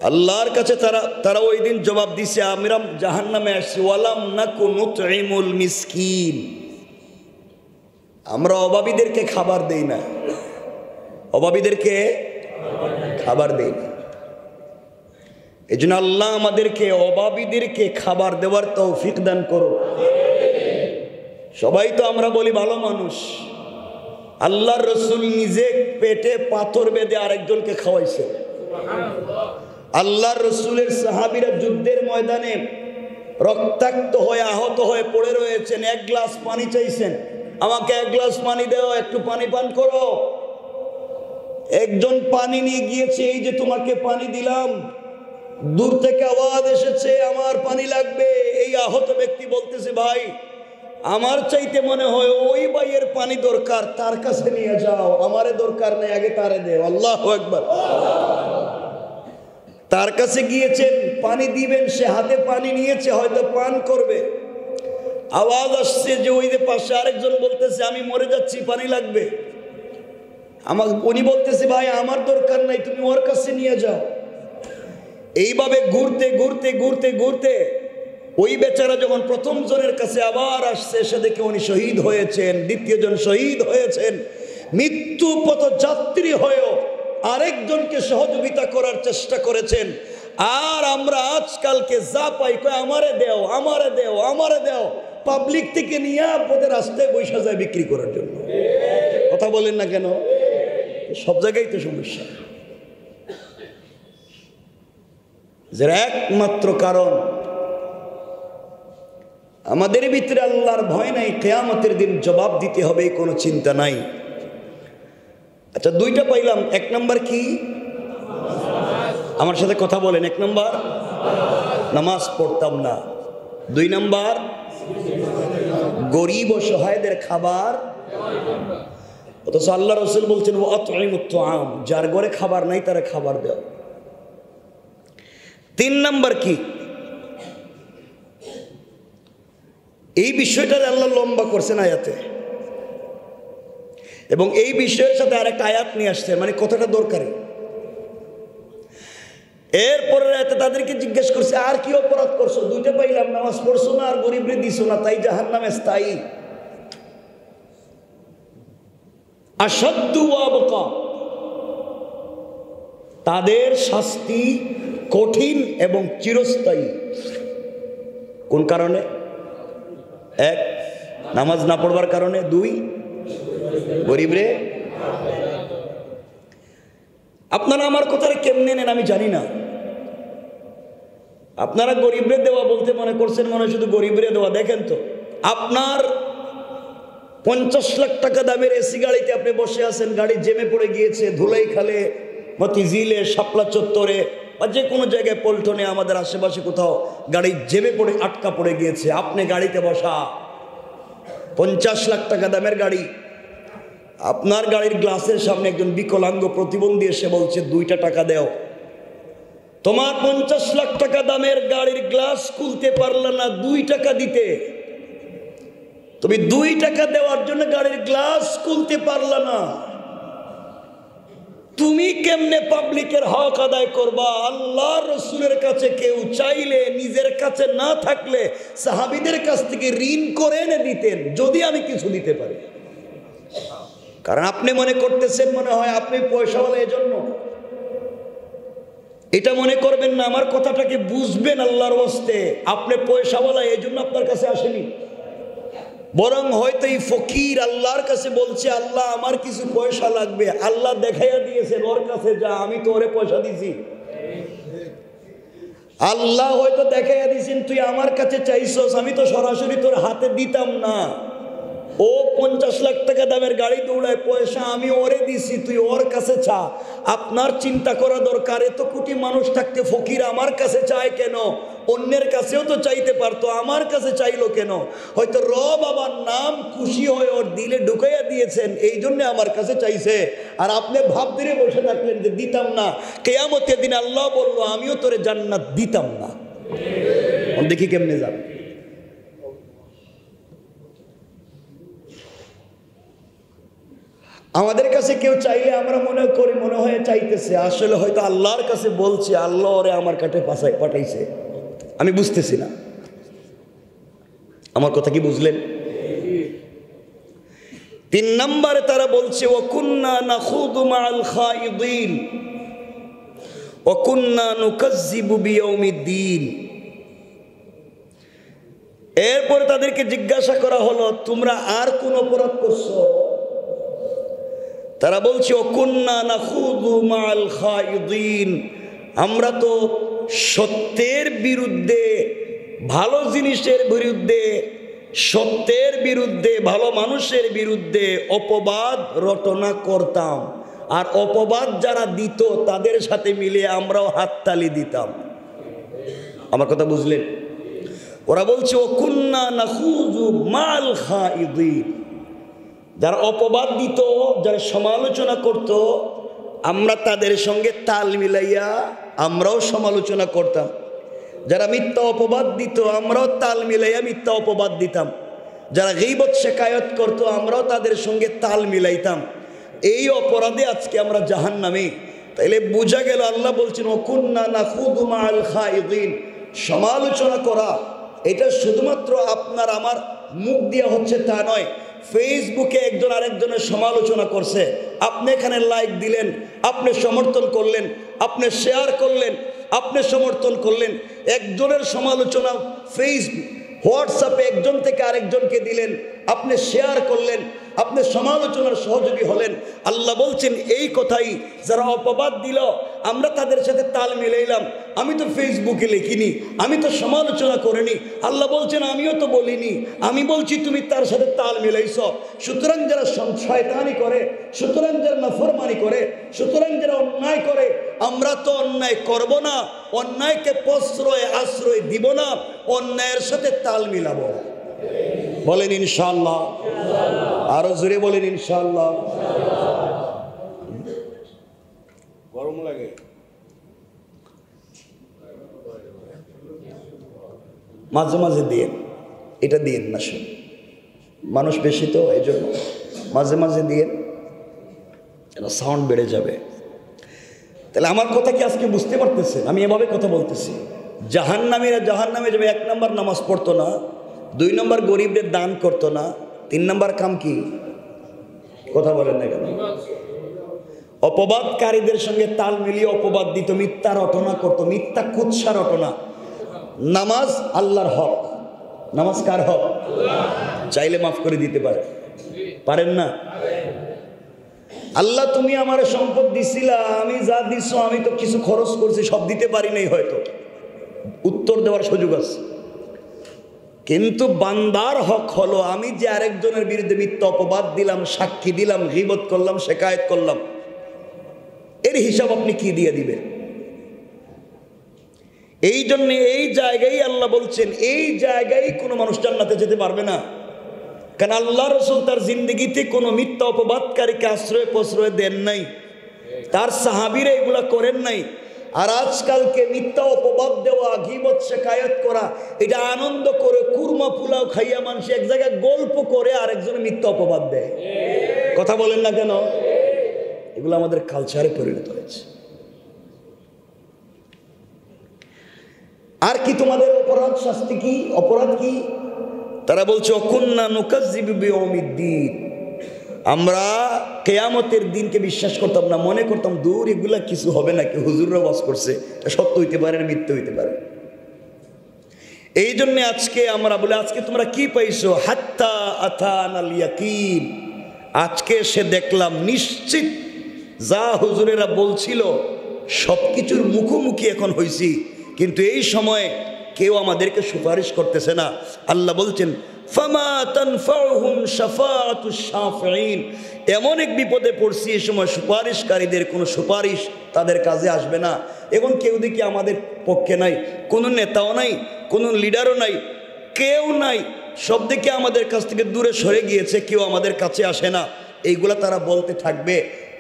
আল্লাহর কাছে তারা ওই দিন জবাব দিছে, আমরা জাহান্নামে আসছি, ওয়ালাম নাকু নুতইমুল মিসকিন, আমরা অভাবীদেরকে খাবার দেই না, অভাবীদেরকে খাবার দেই না। এই জন্য আল্লাহ আমাদেরকে অভাবীদেরকে খাবার দেওয়ার তৌফিক দান করো। সবাই তো আমরা বলি ভালো মানুষ, আল্লাহর রসুল নিজে পেটে পাথর বেঁধে আরেকজনকে খাওয়াইছে। আল্লাহর রসুলের সাহাবীরা যুদ্ধের ময়দানে রক্তাক্ত হয়ে আহত হয়ে পড়ে রয়েছেন, 1 গ্লাস পানি চাইছেন, আমাকে 1 গ্লাস পানি দাও, একটু পানি পান করো। একজন পানি নিয়ে গিয়েছে, এই যে তোমাকে পানি দিলাম, দূর থেকে আওয়াজ এসেছে আমার পানি লাগবে। এই আহত ব্যক্তি বলতেছে, ভাই আমার চাইতে মনে হয় ওই ভাইয়ের পানি দরকার, তার কাছে নিয়ে যাও, আমারে দরকার নেই, আগে তারে দেও। আল্লাহু আকবার। তার কাছে গিয়েছেন, পানি দিবেন, সে হাতে পানি নিয়েছে, হয়তো পান করবে। আওয়াজ আসছে যে ওই যে পাশে আরেকজন বলতেছে আমি মরে যাচ্ছি, পানি লাগবে। উনি বলতেছে ভাই আমার দরকার নাই, তুমি ওর কাছে নিয়ে যাও। এইভাবে ঘুরতে ঘুরতে ঘুরতে ঘুরতে ওই বেচারা যখন প্রথম জনের কাছে আবার আসছে, সে দেখে উনি শহীদ হয়েছেন, দ্বিতীয় জন শহীদ হয়েছেন। মৃত্যু পথযাত্রী হয়েও আরেকজনকে সহযোগিতা করার চেষ্টা করেছেন। আর আমরা আজকালকে যা পাই কয় আমারে দেও, আমারে দেও, আমারে দেও, পাবলিক থেকে নিয়ে পথে রাস্তায় বৈশা যায় বিক্রি করার জন্য। কথা বলেন না কেন? সব জায়গায় তো সমস্যা। যার একমাত্র কারণ আমাদের ভিতরে আল্লাহর ভয় নাই, কিয়ামতের দিন জবাব দিতে হবে কোনো চিন্তা নাই। আচ্ছা, দুইটা পাইলাম। এক নাম্বার কি? আমার সাথে কথা বলেন। এক নাম্বার নামাজ পড়তাম না। দুই নাম্বার গরিব ও সহায়দের খাবার। অথচ আল্লাহ রাসূল বলছেন ওয়াতঈমুত তুআম, যার ঘরে খাবার নাই তারা খাবার দাও। তিন নাম্বার কি? এই বিষয়টা আল্লাহ লম্বা করছেন আয়াতে, এবং এই বিষয়ের সাথে আরেকটা আয়াত নিয়ে আসছেন, মানে কতটা দরকারি। এরপরে আয়াতে তাদেরকে জিজ্ঞেস করছে আর কি অপরাধ করছো? দুইটা পাইলাম, নামাজ পড়ছো না আর গরিবরে দিছো না, তাই জাহান্নামে স্থায়ী। আশাদ্দু ওয়া আবকা, তাদের শাস্তি কঠিন এবং চিরস্থায়ী। কোন কারণে? এক, নামাজ না পড়বার কারণে। দুই, গরিবরে। আপনারা আমার কথাটা কেমনে নেন আমি জানি না। আপনারা গরিবরে দেওয়া বলতে মনে করছেন মনে শুধু গরিবরে দেওয়া। দেখেন তো, আপনার 50 লাখ টাকা দামের এসি গাড়িতে আপনি বসে আছেন, গাড়ি জেমে পড়ে গিয়েছে, ধুলাই খালে, মতিঝিলে, শাপলা চত্বরে বা যে কোনো জায়গায়, পল্টনে, আমাদের আশেপাশে কোথাও গাড়ি জেমে পড়ে আটকা পড়ে গিয়েছে। আপনি গাড়িতে বসা, 50 লাখ টাকা দামের গাড়ি, আপনার গাড়ির গ্লাসের সামনে একজন বিকলাঙ্গ প্রতিবন্ধী এসে বলছে 2টা টাকা দেও। তোমার 50 লাখ টাকা দামের গাড়ির গ্লাস খুলতে পারলে না 2 টাকা দিতে, তুমি 2 টাকা দেওয়ার জন্য গাড়ির গ্লাস খুলতে পারলে না, তুমি কেমনে পাবলিকের হক আদায় করবা? আল্লাহর রাসূলের কাছে কেউ চাইলে নিজের কাছে না থাকলে সাহাবীদের কাছ থেকে ঋণ করে এনে দিতেন, যদি আমি কিছু দিতে পারি। কারণ আপনি মনে করতেছেন মনে হয় আপনি পয়সাওয়ালা, এজন্য এটা মনে করবেন না। আমার কথাটাকে বুঝবেন আল্লাহর ওয়াস্তে। আপনি পয়সাওয়ালা এজন্য আপনার কাছে আসেনি, বরং হয়তো এই ফকির আল্লাহর কাছে বলছে আল্লাহ আমার কিছু পয়সা লাগবে, আল্লাহ দেখাইয়া দিয়েছেন ওর কাছে যা, আমি তো ওরে পয়সা দিছি। আল্লাহ হয়তো দেখাইয়া দিয়েছেন তুই আমার কাছে চাইছস, আমি তো সরাসরি তোর হাতে দিতাম না। ও 50 লাখ টাকা দামের গাড়ি দৌড়ায়, পয়সা আমি ওরে দিছি, তুই ওর কাছে চা। আপনার চিন্তা করা দরকার, এত কোটি মানুষ থাকতে ফকির আমার কাছে চায় কেন? অন্যের কাছেও তো চাইতে পারতো, আমার কাছে চাইলো কেন? হয়তো রব আবার নাম খুশি হয়ে ওর দিলে ঢুকাইয়া দিয়েছেন, এই জন্য আমার কাছে চাইছে। আর আপনি ভাব ধরে বসে থাকলেন যে দিতাম না। কিয়ামতের দিন আল্লাহ বললো আমিও তোরে জান্নাত দিতাম না। দেখি কেমনে যাবে। আমাদের কাছে কেউ চাইলে আমরা মনে করি মনে হয় চাইতেছে, আসলে হয়তো আল্লাহর কাছে বলছে আল্লাহ ওরে আমার কাছে পাঠাইছে, আমি বুঝতেছি না। আমার কথা কি বুঝলেন? 3 নম্বরে তারা বলছে ওয়াকুন্না নাখুদু মাআল খাইদিন ওয়াকুন্না নুকাজ্জিবু বিয়াউমিদ্দিন। এরপর তাদেরকে জিজ্ঞাসা করা হলো তোমরা আর কোন অপরাধ করছো? তারা বলছে ওয়াকুন্না নাখুদু মাআল খাইদিন, আমরা তো সত্যের বিরুদ্ধে, ভালো জিনিসের বিরুদ্ধে, সত্যের বিরুদ্ধে, ভালো মানুষের বিরুদ্ধে অপবাদ রটনা করতাম। আর অপবাদ যারা দিত তাদের সাথে মিলে আমরাও হাততালি দিতাম। আমার কথা বুঝলেন? ওরা বলছে ও কুন্না নাখুযু মাল খাইদিন, যারা অপবাদ দিত, যারা সমালোচনা করত, আমরা তাদের সঙ্গে তাল মিলাইয়া আমরাও সমালোচনা করতাম। যারা মিথ্যা অপবাদ দিত আমরাও তাল মিলাইয়া মিথ্যা অপবাদ দিতাম। যারা গীবত শিকায়ত করত আমরাও তাদের সঙ্গে তাল মিলাইতাম। এই অপরাধে আজকে আমরা জাহান্নামে। তাইলে বোঝা গেল আল্লাহ বলছেন ও কুন্না নাখুযু মাল খাইদিন, সমালোচনা করা এটা শুধুমাত্র আপনার আমার মুখ দিয়ে হচ্ছে তা নয়। ফেসবুকে একজন আরেকজনের সমালোচনা করছে, আপনি এখানে লাইক দিলেন, আপনি সমর্থন করলেন, আপনি শেয়ার করলেন, আপনি সমর্থন করলেন। একজনের সমালোচনা ফেসবুক হোয়াটসঅ্যাপে একজন থেকে আরেকজনকে দিলেন, আপনি শেয়ার করলেন, আপনি সমালোচনার সহযোগী হলেন। আল্লাহ বলছেন এই কথাই, যারা অপবাদ দিল আমরা তাদের সাথে তাল মিলাইলাম। আমি তো ফেসবুকে লিখিনি, আমি তো সমালোচনা করিনি। আল্লাহ বলছেন আমিও তো বলিনি, আমি বলছি তুমি তার সাথে তাল মিলাইছ। সুতরাং যারা শয়তানি করে, সুতরাং যারা নাফরমানি করে, সুতরাং যারা অন্যায় করে, আমরা তো অন্যায় করব না, অন্যায়কে প্রশ্রয় আশ্রয় দিব না, অন্যায়ের সাথে তাল মিলাবো। বলেন ইনশাআল্লাহ, আরো জোরে বলেন ইনশাআল্লাহ। গরম লাগে, মাঝে মাঝে দিয়ে এটা দিয়ে না, শুন মানুষ বেশি তো এই জন্য মাঝে মাঝে দিয়ে সাউন্ড বেড়ে যাবে। তাহলে আমার কথা কি আজকে বুঝতে পারতেছেন? আমি এভাবে কথা বলতেছি, জাহান্নামীরা জাহান্নামে যাবে। 1 নম্বর নামাজ পড়তো না, 2 নম্বর গরিবদের দান করতো না, 3 নম্বর কাম কি? কথা বলেন না কেন? অপবাদকারীদের সঙ্গে তাল মিলিয়ে অপবাদ দিত, মিথ্যা রটনা করতো, মিথ্যা কুৎসা রটনা। নামাজ আল্লাহর হক, নামাজ কার হক? চাইলে মাফ করে দিতে পারেন না? আল্লাহ তুমি আমার সম্পদ দিছিলা, আমি যা দিছ আমি তো কিছু খরচ করছি, সব দিতে পারি নাই, হয়তো উত্তর দেওয়ার সুযোগ আছে। কিন্তু বান্দার হক হলো আমি যে আরেকজনের বিরুদ্ধে মিথ্যা অপবাদ দিলাম, সাক্ষী দিলাম, গীবত করলাম, শিকায়েত করলাম, এর হিসাব আপনি কি দিয়ে দিবেন? এই জন্য এই জায়গায় আল্লাহ বলছেন এই জায়গায় কোনো মানুষ জান্নাতে যেতে পারবে না। কারণ আল্লাহ রাসূল তার জিন্দেগিতে কোনো মিথ্যা অপবাদকারীকে আশ্রয় প্রশ্রয় দেন নাই, তার সাহাবীরা এগুলা করেন নাই। আর আজকালকে মিথ্যা অপবাদ দেওয়া, গীবত শিকায়ত করা, এটা আনন্দ করে কুরমা পোলাও খাইয়া মানুষ এক জায়গায় গল্প করে আরেকজনের মিথ্যা অপবাদ দেয়। কথা বলেন না কেন? এগুলো আমাদের কালচারে পরিণত হয়েছে। আর কি তোমাদের অপরাধ? শাস্তি কি? অপরাধ কি? তারা বলছে অকুন্না নুকাজ্জিবু বিয়াউমিদ্দিন, আমরা কিয়ামতের দিনকে বিশ্বাস করতাম না, মনে করতাম দূর এগুলা কিছু হবে নাকি, হুজুররা ওয়াজ করছে, সত্য হইতে পারে, মিথ্যা হইতে পারে। এই জন্য আজকে আমরা বলে আজকে তোমরা কি পাইছো? হাত্তা আতানাল ইয়াকিন, আজকে এসে দেখলাম নিশ্চিত যা হুজুরেরা বলছিল সব কিছুর মুখোমুখি এখন হয়েছি, কিন্তু এই সময় কেউ আমাদেরকে সুপারিশ করতেছে না। আল্লাহ বলছেন ফামা তানফাউহুম শাফাআতুশ শাফিঈন, এমন এক বিপদে পড়ছি এই সময় সুপারিশকারীদের কোনো সুপারিশ তাদের কাজে আসবে না। এখন কেউ দেখি আমাদের পক্ষে নাই, কোনো নেতাও নাই, কোনো লিডারও নাই, কেউ নাই, সব দিকে আমাদের কাছ থেকে দূরে সরে গিয়েছে, কেউ আমাদের কাছে আসে না। এইগুলা তারা বলতে থাকবে,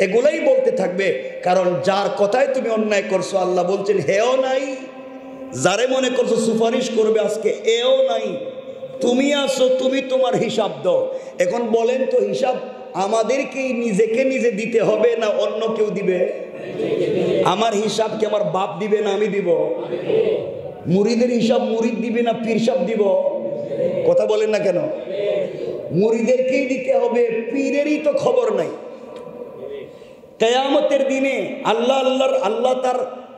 এগুলাই বলতে থাকবে, কারণ যার কথায় তুমি অন্যায় করছো আল্লাহ বলছেন হেও নাই, যারে মনে করছো সুপারিশ করবে আজকে এও নাই। তুমি আসো, তুমি তোমার হিসাব দাও। এখন বলেন তো হিসাব আমাদেরকেই নিজেকে নিজে দিতে হবে না অন্য কেউ দিবে? আমার হিসাব কি আমার বাপ দিবে না আমি দিব? মুরিদের হিসাব মুরিদ দিবে না পীর সাহেব দিব? কথা বলেন না কেন? মুরিদেরকেই দিতে হবে, পীরেরই তো খবর নাই। কিয়ামতের দিনে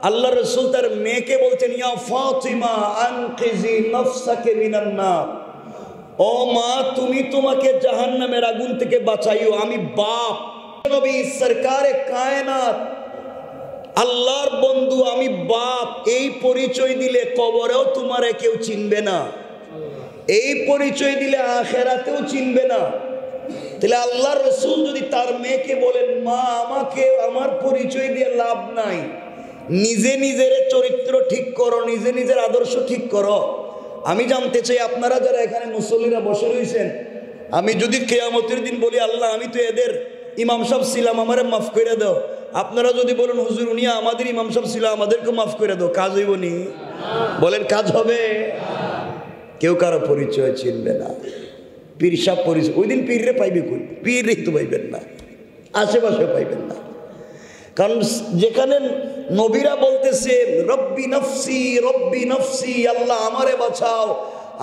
আল্লাহ রাসূল তার মেয়েকে বলছেন ইয়া ফাতিমা আনকিজি নাফসাকে মিনান নার, ও মা তুমি তোমাকে জাহান্নামের আগুন থেকে বাঁচাইও। আমি বাপ, নবী সরকারে কায়নাত, আল্লাহর বন্ধু, আমি বাপ, এই পরিচয় দিলে কবরেও তোমারে কেউ চিনবে না, এই পরিচয় দিলে আখিরাতেও চিনবে না। তাহলে আল্লাহর রাসূল যদি তার মেয়েকে বলেন, মা আমাকে আমার পরিচয় দিয়ে লাভ নাই, নিজে নিজের চরিত্র ঠিক করো, নিজে নিজের আদর্শ ঠিক করো। আমি জানতে চাই আপনারা যারা এখানে মুসল্লিরা বসে রয়েছেন, আমি যদি কিয়ামতের দিন বলি আল্লাহ আমি তো এদের ইমাম সাহেব ছিলাম, আমারে মাফ করে দাও, আপনারা যদি বলেন হুজুর উনি আমাদের ইমাম সাহেব ছিল, আমাদেরকে মাফ করে দাও, কাজ হইব নি? বলেন কাজ হবে? কেউ কারো পরিচয় চিনবে না। পীর সাহেব পরিচয়, ওই দিন পীররে পাইবে কই? পীরই তো পাইবেন না, আশেপাশে পাইবেন না। কারণ যেখানে নবীরা বলতেছে রব্বি নফসি, আল্লাহ আমারে বাঁচাও,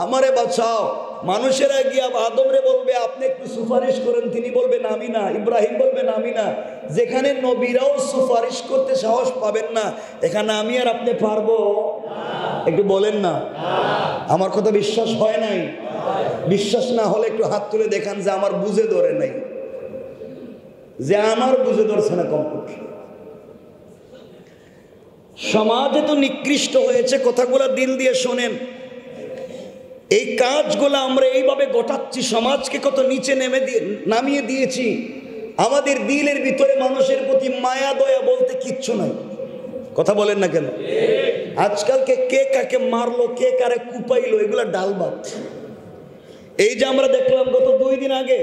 আমারে বাঁচাও, মানুষেরা গিয়া আদমরে বলবে আপনি একটু সুপারিশ করেন, তিনি বলবেন আমি না, ইব্রাহিম বলবেন আমি না। যেখানে নবীরাও সুপারিশ করতে সাহস পাবেন না, এখানে আমি আর আপনি পারবো? একটু বলেন না। আমার কথা বিশ্বাস হয় নাই? বিশ্বাস না হলে একটু হাত তুলে দেখান যে আমার বুঝে ধরে নাই, যে আমার বুঝে ধরছে না কম্পিউটার। সমাজে তো নিকৃষ্ট হয়েছে, কথাগুলো দিল দিয়ে শোনেন। এই কাজগুলো আমরা এইভাবে গোটাচ্ছি, সমাজকে কত নিচে নামিয়ে দিয়েছি। আমাদের দিলের ভিতরে মানুষের প্রতি মায়া দয়া বলতে কিচ্ছু নাই। কথা বলেন না কেন? আজকালকে কে কাকে মারলো, কে কারে কুপাইলো, এগুলা ডাল ভাত। এই যে আমরা দেখলাম গত 2 দিন আগে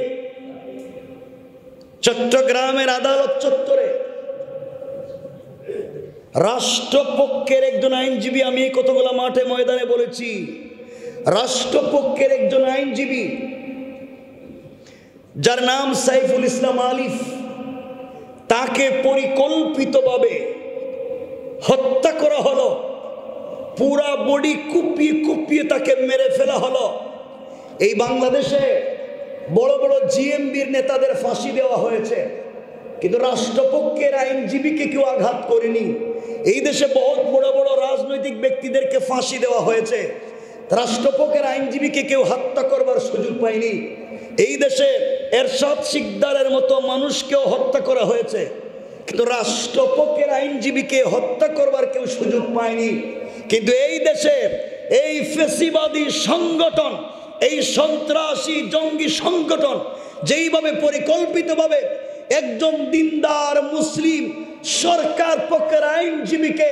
চট্টগ্রামের আদালত চত্বরে রাষ্ট্রপক্ষের একজন আইনজীবী, আমি এই কতগুলা মাঠে ময়দানে বলেছি, রাষ্ট্রপক্ষের একজন আইনজীবী যার নাম সাইফুল ইসলাম আলিফ, তাকে পরিকল্পিতভাবে হত্যা করা হলো, পুরা বডি কুপিয়ে কুপিয়ে তাকে মেরে ফেলা হলো। এই বাংলাদেশে বড় বড় জিএমবির নেতাদের ফাঁসি দেওয়া হয়েছে, কিন্তু রাষ্ট্রপক্ষের আইনজীবীকে কেউ আঘাত করেনি। এই দেশে বহুত বড় বড় রাজনৈতিক ব্যক্তিদেরকে ফাঁসি দেওয়া হয়েছে, রাষ্ট্রপক্ষের আইনজীবীকে কেউ হত্যা করবার সুযোগ পায়নি। এই দেশে এরশাদ শিকদারের মতো মানুষকেও হত্যা করা হয়েছে, কিন্তু রাষ্ট্রপক্ষের আইনজীবীকে হত্যা করবার কেউ সুযোগ পায়নি। কিন্তু এই দেশে এই ফ্যাসিবাদী সংগঠন, এই সন্ত্রাসী জঙ্গি সংগঠন যেইভাবে পরিকল্পিতভাবে একজন দিনদার মুসলিম সরকার পক্ষের আইনজীবীকে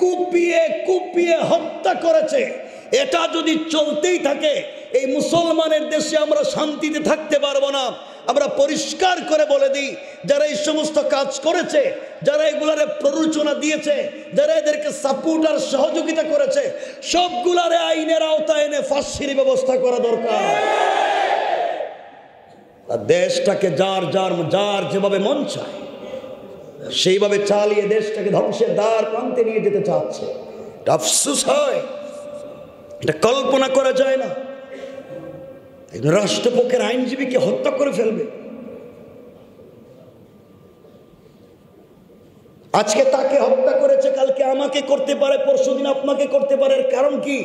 কুপিয়ে কুপিয়ে হত্যা করেছে, এটা যদি চলতেই থাকে এই মুসলমানের দেশে আমরা শান্তিতে থাকতে পারবো না। আমরা পরিষ্কার করে বলে দিই, যারা এই সমস্ত কাজ করেছে, যারা এগুলারে প্ররোচনা দিয়েছে, যারা এদেরকে সাপোর্ট আর সহযোগিতা করেছে, সবগুলারে আইনের আওতায় এনে ফাঁসির ব্যবস্থা করা দরকার। দেশটাকে যার যেভাবে মন চায় সেইভাবে চালিয়ে দেশটাকে ধ্বংসের দ্বার প্রান্তে নিয়ে যেতে চাচ্ছে। আফসোস হয়, এটা কল্পনা করা যায় না। রাষ্ট্রপক্ষের আইনজীবীকে হত্যা করে ফেলবে। আজকে তাকে হত্যা করেছে, কালকে আমাকে করতে পারে, পরশুদিন আপনাকে করতে পারে। এর কারণ কি?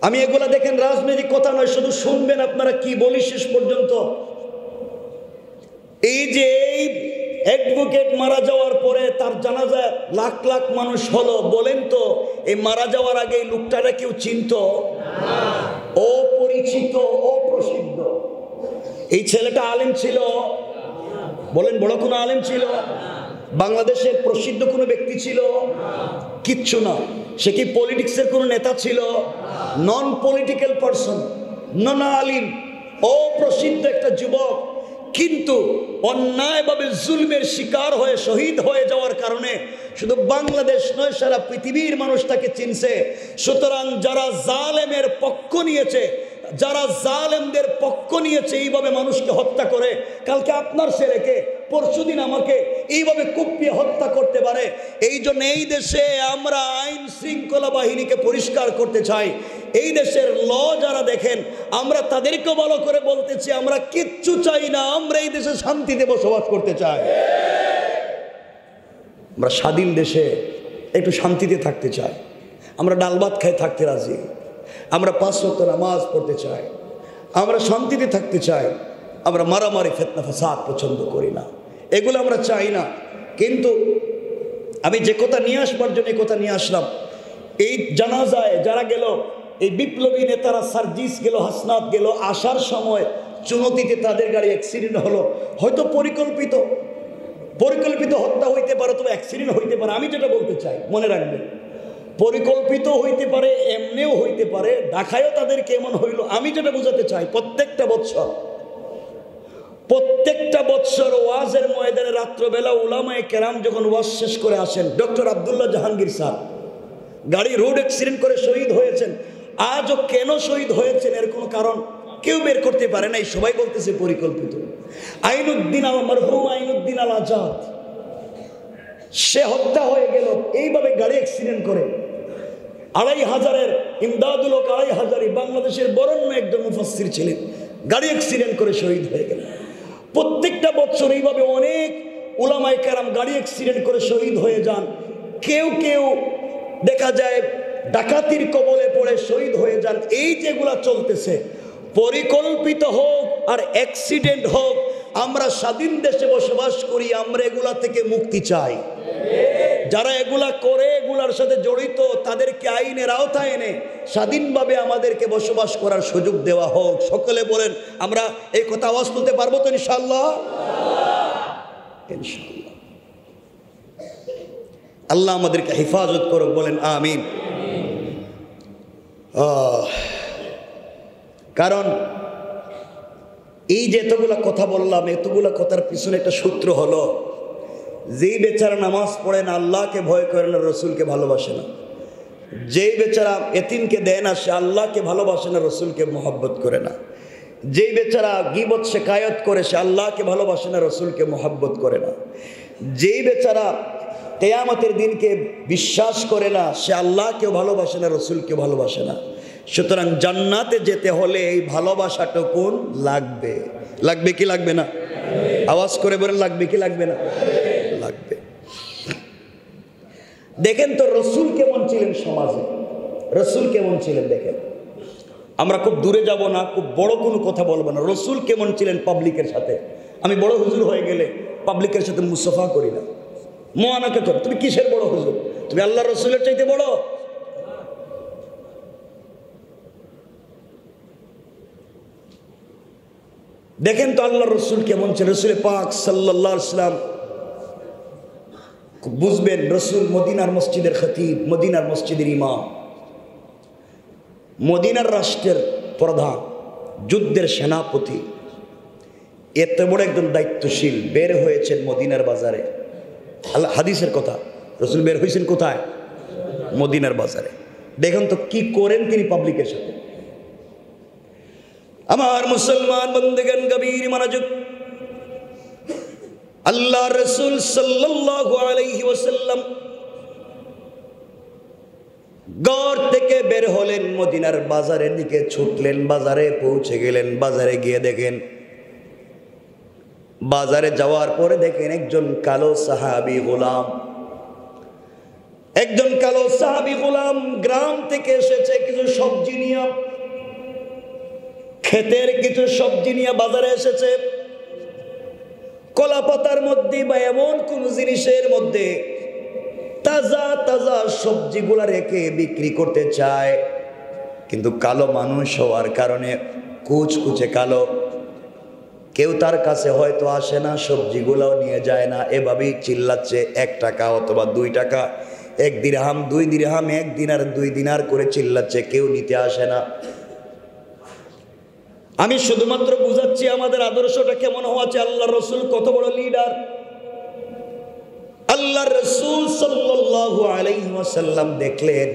আমি এগুলা দেখেন রাজনৈতিক কথা নয়, শুধু শুনবেন আপনারা কি বলি শেষ পর্যন্ত। এই যে এই অ্যাডভোকেট মারা যাওয়ার পরে তার জানাজায় লাখ লাখ মানুষ হলো, বলেন তো এই মারা যাওয়ার আগে এই লোকটারা কেউ চিনত? অপরিচিত, অপ্রসিদ্ধ। এই ছেলেটা আলেম ছিল? বলেন বড় কোনো আলেম ছিল? বাংলাদেশের প্রসিদ্ধ কোনো ব্যক্তি ছিল? কিচ্ছু না। সে কি পলিটিক্সের কোনো নেতা ছিল? নন পলিটিক্যাল পারসন, নন আলিম, অপ্রসিদ্ধ একটা যুবক, কিন্তু অন্যায়ভাবে জুলমের শিকার হয়ে শহীদ হয়ে যাওয়ার কারণে শুধু বাংলাদেশ নয় সারা পৃথিবীর মানুষ তাকে চিনছে। সুতরাং যারা জালেমের পক্ষ নিয়েছে, যারা জালেমদের পক্ষ নিয়েছে, এইভাবে মানুষকে হত্যা করে, কালকে আপনার ছেলেকে, পরশুদিন আমাকে এইভাবে কুপিয়ে হত্যা করতে পারে। এই জন্য এই দেশে আমরা আইন শৃঙ্খলা বাহিনীকে পরিষ্কার করতে চাই। এই দেশের ল যারা দেখেন, আমরা তাদেরকেও ভালো করে বলতেছি, আমরা কিচ্ছু চাই না, আমরা এই দেশে শান্তিতে বসবাস করতে চাই। আমরা স্বাধীন দেশে একটু শান্তিতে থাকতে চাই, আমরা ডাল ভাত খাই থাকতে রাজি, আমরা 5 ওয়াক্ত নামাজ পড়তে চাই, আমরা শান্তিতে থাকতে চাই, আমরা মারামারি ফিতনা ফাসাদ পছন্দ করি না, এগুলো আমরা চাই না। কিন্তু আমি যে কথা নিয়ে আসবার জন্য কথা নিয়ে আসলাম, এই জানাজায় যারা গেল, এই বিপ্লবী নেতারা সার্জিস গেল, হাসনাত গেল, আসার সময় চুনতিতে তাদের গাড়ি অ্যাক্সিডেন্ট হলো, হয়তো পরিকল্পিত হত্যা হইতে পারে, তবে অ্যাক্সিডেন্ট হইতে পারে। আমি যেটা বলতে চাই মনে রাখবেন, পরিকল্পিত হইতে পারে, এমনিও হইতে পারে, ঢাকায়ও তাদেরকে এমন হইল। আমি যেটা বোঝাতে চাই, প্রত্যেকটা বৎসর ওয়াজের ময়দানে রাত্রবেলা উলামায়ে কেরাম যখন ওয়াজ শেষ করে আসেন, ডক্টর আব্দুল্লাহ জাহাঙ্গীর স্যার গাড়ি রোড অ্যাক্সিডেন্ট করে শহীদ হয়েছেন। আজও কেন শহীদ হয়েছেন এর কোনো কারণ কেউ বের করতে পারে নাই, সবাই বলতেছে পরিকল্পিত। আইনুদ্দিন আল মরহুম আইনুদ্দিন আল আজাদ, সে হত্যা হয়ে গেল এইভাবে গাড়ি অ্যাক্সিডেন্ট করে। 2500-এর ইমদাদুল হক 2500 বাংলাদেশের বরেণ্য একজন মুফাসসির ছিলেন, গাড়ি অ্যাক্সিডেন্ট করে শহীদ হয়ে গেল। প্রত্যেকটা বছর এইভাবে অনেক উলামায়ে কেরাম গাড়ি অ্যাক্সিডেন্ট করে শহীদ হয়ে যান। কেউ দেখা যায় ডাকাতির কবলে পড়ে শহীদ হয়ে যান। এই যেগুলা চলতেছে, পরিকল্পিত হোক আর অ্যাক্সিডেন্ট হোক, আমরা স্বাধীন দেশে বসবাস করি, আমরা এগুলা থেকে মুক্তি চাই। যারা এগুলা করে, এগুলার সাথে জড়িত, তাদেরকে আইনের আওতায় এনে স্বাধীনভাবে আমাদেরকে বসবাস করার সুযোগ দেওয়া হোক। সকলে বলেন, আমরা এই কথা আওয়াজ তুলতে পারবো তো ইনশাআল্লাহ? ইনশাআল্লাহ। আল্লাহ আমাদেরকে হেফাজত করুক, বলেন আমিন। কারণ এই যে এতগুলা কথা বললাম, এতগুলা কথার পিছনে একটা সূত্র হলো, যেই বেচারা নামাজ পড়ে না, আল্লাহকে ভয় করে না, রসুলকে ভালোবাসে না, যেই বেচারা এতিমকে দেয় না, সে আল্লাহকে ভালোবাসে না, রসুলকে মহব্বত করে না, যেই বেচারা গীবত শিকায়ত করে, সে আল্লাহকে ভালোবাসে না, রসুলকে মহব্বত করে না, যেই বেচারা কিয়ামতের দিনকে বিশ্বাস করে না, সে আল্লাহকেও ভালোবাসে না, রসুলকে ভালোবাসে না। সুতরাং জান্নাতে যেতে হলে এই ভালোবাসাটুকু লাগবে। লাগবে কি লাগবে না? আওয়াজ করে বলেন, লাগবে কি লাগবে না? লাগবে। দেখেন তো রসুল কেমন ছিলেন সমাজে, রসুল কেমন ছিলেন দেখেন। আমরা খুব দূরে যাব না, খুব বড় কোনো কথা বলবো না। রসুল কেমন ছিলেন পাবলিকের সাথে। আমি বড় হুজুর হয়ে গেলে পাবলিকের সাথে মুসাফা করি না। মোয়ানাকে তো, তুমি কিসের বড় হুজুর? তুমি আল্লাহ রসুলের চাইতে বড়? দেখেন তো আল্লাহ রসুল কেমন ছিল। রসুল পাক সাল্লাল্লাহু আলাইহি ওয়াসাল্লাম, বুঝবেন, রসুল মদিনার মসজিদের খতিব, মদিনার মসজিদের ইমাম, মদিনার রাষ্ট্রের প্রধান, যুদ্ধের সেনাপতি, এত বড় একজন দায়িত্বশীল বের হয়েছেন মদিনার বাজারে। আল্লাহ হাদিসের কথা, রসুল বের হয়েছেন কোথায়? মদিনার বাজারে। দেখেন তো কি করেন তিনি পাবলিকের সাথে। আমার মুসলমান বন্ধুগণ, গভীর মনোযোগ। আল্লাহ রসুল সাল্লাল্লাহু আলাইহি ওয়াসাল্লাম ঘর থেকে বের হলেন, মদিনার বাজারের দিকে ছুটলেন, বাজারে পৌঁছে গেলেন। বাজারে গিয়ে দেখেন, বাজারে যাওয়ার পরে দেখেন একজন কালো সাহাবী গোলাম, একজন কালো সাহাবী গোলাম গ্রাম থেকে এসেছে কিছু সবজি নিয়ে, ক্ষেতের কিছু সবজি নিয়ে বাজারে এসেছে। কলা পাতার মধ্যে বা এমন কোন জিনিসের মধ্যে তাজা তাজা সবজিগুলা রেখে বিক্রি করতে চায়, কিন্তু কালো মানুষ হওয়ার কারণে কুচকুচে কালো, কেউ তার কাছে হয়তো আসে না, সবজিগুলাও নিয়ে যায় না। এভাবেই চিল্লাচ্ছে 1 টাকা অথবা 2 টাকা, 1 দিরহাম 2 দিরহাম, 1 দিনার 2 দিনার করে চিল্লাচ্ছে, কেউ নিতে আসে না। আমি শুধুমাত্র বুঝাচ্ছি আমাদের আদর্শটা কেমন হওয়া চাই। আল্লাহ রসুল কত বড় লিডার। আল্লাহ রসুল সাল্লাল্লাহু আলাইহি ওয়াসাল্লাম দেখলেন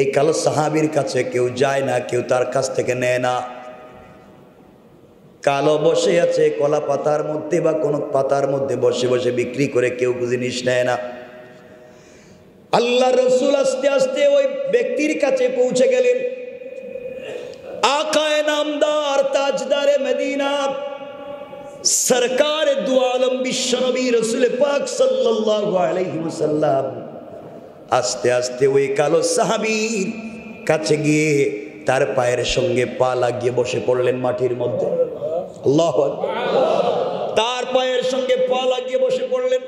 এই কালো সাহাবীর কাছে কেউ যায় না, কেউ তার কাছ থেকে নেয় না। কালো বসে আছে কলা পাতার মধ্যে বা কোনো পাতার মধ্যে বসে বসে বিক্রি করে, কেউ জিনিস নেয় না। আল্লাহ রসুল আস্তে আস্তে ওই ব্যক্তির কাছে পৌঁছে গেলেন। আকায়ে নামদার, তাজদারে মদিনা, সরকার দু আলম বিশ্বনবী রসুল পাক সাল্লাল্লাহু আলাইহি ওয়াসাল্লাম আস্তে আস্তে ওই কালো সাহাবীর কাছে গিয়ে তার পায়ের সঙ্গে পা লাগিয়ে বসে পড়লেন মাটির মধ্যে। আল্লাহু আকবার। তার পায়ের সঙ্গে পা লাগিয়ে বসে পড়লেন।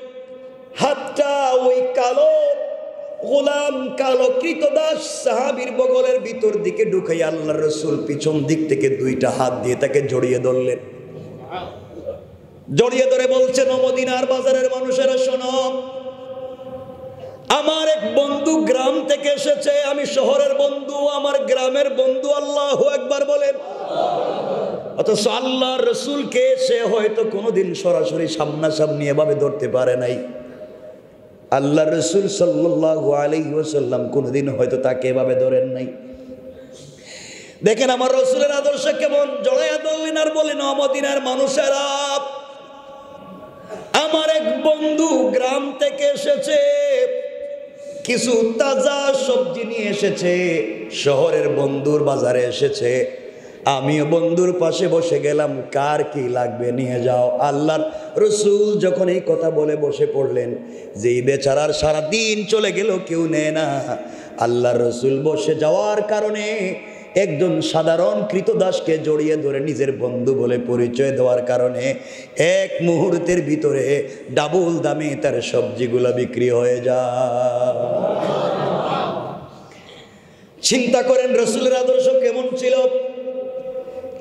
হাতটা ওই কালো গোলাম কালো কৃতদাস সাহাবীর বগলের ভিতর দিকে ঢুকাই আল্লাহর রাসূল পিছন দিক থেকে দুইটা হাত দিয়ে তাকে জড়িয়ে ধরলেন। জড়িয়ে ধরে বলছেন, ও মদিনার বাজারের মানুষেরা শোনো, আমার এক বন্ধু গ্রাম থেকে এসেছে, আমি শহরের বন্ধু, আমার গ্রামের বন্ধু। আল্লাহু আকবার বলেন। অথচ আল্লাহর রাসূলকে সে হয়তো কোনোদিন সরাসরি সামনাসামনি এভাবে ধরতে পারে নাই। আল্লাহর রাসূল সাল্লাল্লাহু আলাইহি ওয়াসাল্লাম কোনোদিন হয়তো তাকে এভাবে ধরেন নাই। দেখেন আমার রাসূলের আদর্শ কেমন। জড়াইয়া ধরলেন আর বলেন, ও মদিনার মানুষেরা, আমার এক বন্ধু গ্রাম থেকে এসেছে, কিছু তাজা সবজি নিয়ে এসেছে, শহরের বন্ধুর বাজারে এসেছে। আমিও বন্ধুর পাশে বসে গেলাম, কার কি লাগবে নিয়ে যাও। আল্লাহর রাসূল যখন এই কথা বলে বসে পড়লেন, যেই বেচারার সারা দিন চলে গেল কেউ নেয় না, আল্লাহর রাসূল বসে যাওয়ার কারণে একজন সাধারণ কৃতদাসকে জড়িয়ে ধরে নিজের বন্ধু বলে পরিচয় দেওয়ার কারণে এক মুহূর্তের ভিতরে ডাবল দামে তার সবজিগুলো বিক্রি হয়ে যায়। চিন্তা করেন রাসূলের আদর্শ কেমন ছিল,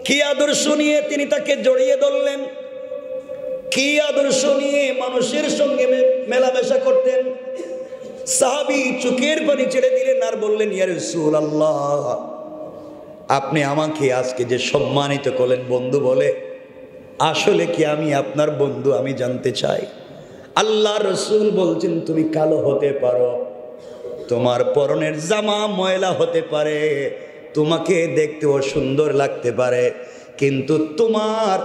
কি আদর্শ নিয়ে তিনি তাকে জড়িয়ে ধরলেন, কি আদর্শ নিয়ে মানুষের সঙ্গে মেলামেশা করতেন। সাহাবী চোখের পানি ছেড়ে দিলেন আর বললেন, ইয়া রাসূলুল্লাহ, আপনি আমাকে আজকে যে সম্মানিত করলেন বন্ধু বলে, আসলে কি আমি আপনার বন্ধু? আমি জানতে চাই। আল্লাহর রাসূল বলছেন, তুমি কালো হতে পারো, তোমার পরনের জামা ময়লা হতে পারে, তোমাকে দেখতেও সুন্দর লাগতে পারে, কিন্তু তোমার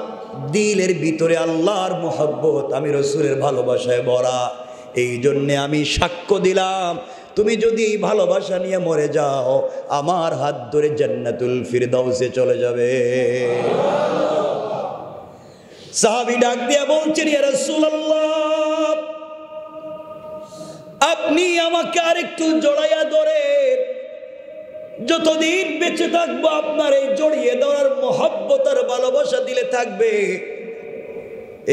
দিলের ভিতরে আল্লাহর মোহাব্বত, আমি রাসূলের ভালোবাসায় ভরা। এই জন্যে আমি সাক্ষ্য দিলাম, তুমি যদি এই ভালোবাসা নিয়ে মরে যাও, আমার হাত ধরে জান্নাতুল ফিরদাউসে চলে যাবে। সাহাবী ডাক দিয়া বলছেন, ইয়া রাসূলুল্লাহ, আপনি আমাকে আরেকটু জড়াইয়া ধরেন, যতদিন বেঁচে থাকবো আপনার এই জড়িয়ে ধরার মহব্বত আর ভালোবাসা দিলে থাকবে।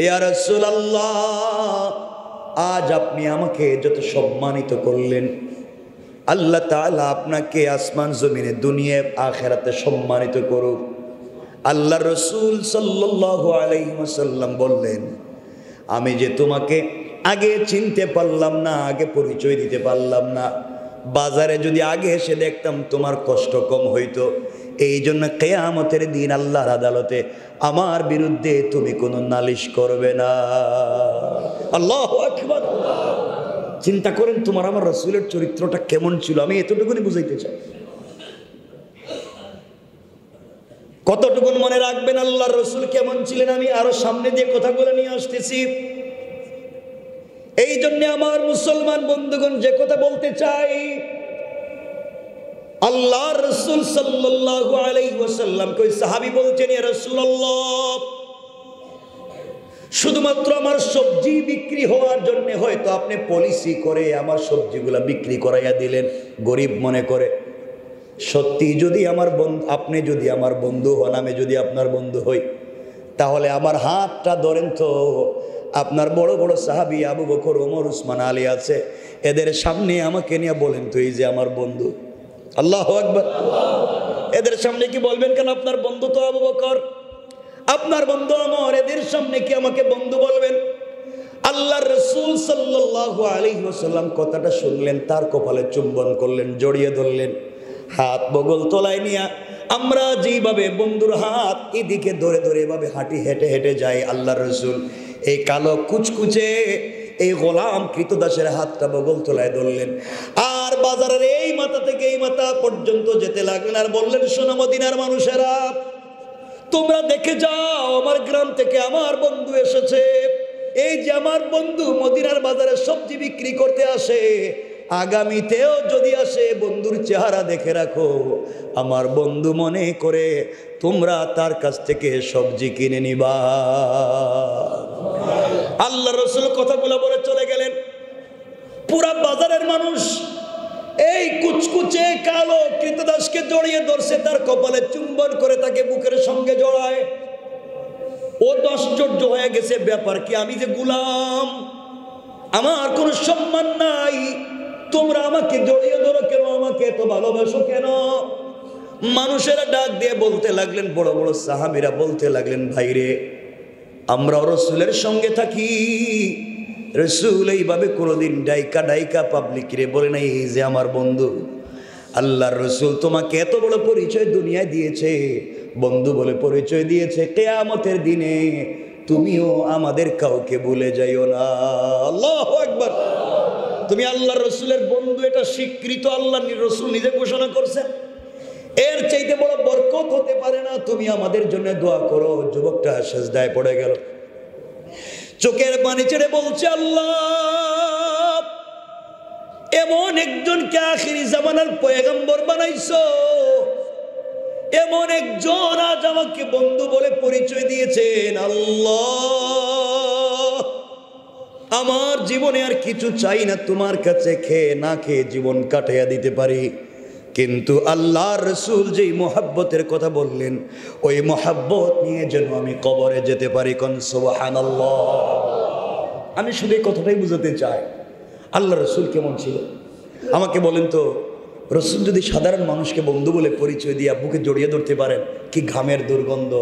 ইয়া রাসূলুল্লাহ, আজ আপনি আমাকে যত সম্মানিত করলেন, আল্লাহ তাআলা আপনাকে আসমান জমিনে দুনিয়া আখিরাতে সম্মানিত করুক। আল্লাহর রাসূল সাল্লাল্লাহু আলাইহি ওয়াসাল্লাম বললেন, আমি যে তোমাকে আগে চিনতে পারলাম না, আগে পরিচয় দিতে পারলাম না, বাজারে যদি আগে এসে দেখতাম তোমার কষ্ট কম হইতো। এই জন্য কিয়ামতের দিন আল্লাহর আদালতে আমার বিরুদ্ধে তুমি কোনো নালিশ করবে না। আল্লাহু আকবার। চিন্তা করেন তোমার আমার রাসূলের চরিত্রটা কেমন ছিল, আমি এতটুকুনি বুঝাইতে চাই। কতটুকুন মনে রাখবেন আল্লাহর রাসূল কেমন ছিলেন, আমি আরো সামনে দিয়ে কথাগুলো নিয়ে আসতেছি। এই জন্য আমার মুসলমান বন্ধুগণ, যে কথা বলতে চাই, আল্লাহর রাসূল সাল্লাল্লাহু আলাইহি ওয়াসাল্লাম কই সাহাবী বলছেন, ইয়া রাসূলুল্লাহ, শুধুমাত্র আমার সবজি বিক্রি হওয়ার জন্য হয়তো আপনি পলিসি করে আমার সবজিগুলা বিক্রি করাইয়া দিলেন গরিব মনে করে। সত্যি যদি আমার বন্ধু, আপনি যদি আমার বন্ধু হন, আমি যদি আপনার বন্ধু হই, তাহলে আমার হাতটা ধরেন তো। আপনার বড় বড় সাহাবী আবু বকর, ওমর, উসমান, আলী আছে, এদের সামনে আমাকে নিয়ে বলেন তো, এই যে আমার বন্ধু। আল্লাহু আকবার। এদের সামনে কি বলবেন কেন আপনার বন্ধু তো আবু বকর, আপনার বন্ধু ওমর, এদের সামনে কি আমাকে বন্ধু বলবেন? আল্লাহর রাসূল সাল্লাল্লাহু আলাইহি ওয়াসাল্লাম কথাটা শুনলেন, তার কপালে চুম্বন করলেন, জড়িয়ে ধরলেন, হাত বগল তলায় নিয়ে আমরা যেভাবে বন্ধুর হাত এদিকে ধরে ধরে এভাবে হাঁটি হেঁটে হেঁটে যাই, আল্লাহর রাসূল এই কালো কুচকুচে এই গোলাম কৃতদাসের হাতটা বগল তলায় ধরলেন, আর বাজারের এই মাথা থেকে এই মাথা পর্যন্ত যেতে লাগলেন, আর বললেন, শোনো মদিনার মানুষেরা, তোমরা দেখে যাও, আমার গ্রাম থেকে আমার বন্ধু এসেছে। এই যে আমার বন্ধু মদিনার বাজারে সবজি বিক্রি করতে আসে, আগামীতেও যদি আসে, বন্ধুর চেহারা দেখে রাখো। আমার বন্ধু মনে করে তোমরা তার কাছ থেকে সবজি কিনে নিবা। আল্লাহর রাসূল কথাগুলো বলে চলে গেলেন। পুরা বাজারের মানুষ এই কুচকুচে কালো কৃতদাসকে জড়িয়ে ধরছে, তার কপালে চুম্বন করে তাকে বুকের সঙ্গে জড়ায়। ও আশ্চর্য হয়ে গেছে, ব্যাপার কি, আমি যে গোলাম, আমার কোনো সম্মান নাই, তোমরা আমাকে জড়িয়ে ধরো কেন, আমাকে এত ভালোবাসো কেন? মানুষেরা ডাক দিয়ে বলতে লাগলেন, বড় বড় সাহাবীরা বলতে লাগলেন, ভাইরে আমরা রসুলের সঙ্গে থাকি, রসুল এইভাবে কোনোদিন ডাইকা ডাইকা পাবলিক রে বলে নাই এই যে আমার বন্ধু। আল্লাহর রসুল তোমাকে এত বড় পরিচয় দুনিয়ায় দিয়েছে, বন্ধু বলে পরিচয় দিয়েছে, কিয়ামতের দিনে তুমিও আমাদের কাউকে ভুলে যাইও না। আল্লাহু আকবার। তুমি আল্লাহর রসুলের বন্ধু, এটা স্বীকৃত, আল্লাহর রসুল নিজে ঘোষণা করছেন। এর চাইতে বড় বরকত হতে পারে না। তুমি আমাদের জন্য দোয়া করো। যুবকটা সেজদায় পড়ে গেল, চোখের পানি ছেড়ে বলছে, আল্লাহ এমন একজনকে আখিরি জামানার পয়গম্বর বানাইছো, এমন একজন আজ আমাকে বন্ধু বলে পরিচয় দিয়েছেন। আল্লাহ আমার জীবনে আর কিছু চাই না, তোমার কাছে খেয়ে না খেয়ে জীবন কাটাইয়া দিতে পারি, কিন্তু আল্লাহর রসুল যেই মোহাব্বতের কথা বললেন ওই মোহাব্বত নিয়ে যেন আমি কবরে যেতে পারি। কোন সুবহানাল্লাহ। আমি শুধু এই কথাটাই বুঝাতে চাই, আল্লাহ রসুল কেমন ছিল আমাকে বলেন তো। রসুল যদি সাধারণ মানুষকে বন্ধু বলে পরিচয় দিয়ে বুকে জড়িয়ে ধরতে পারেন, কি ঘামের দুর্গন্ধ,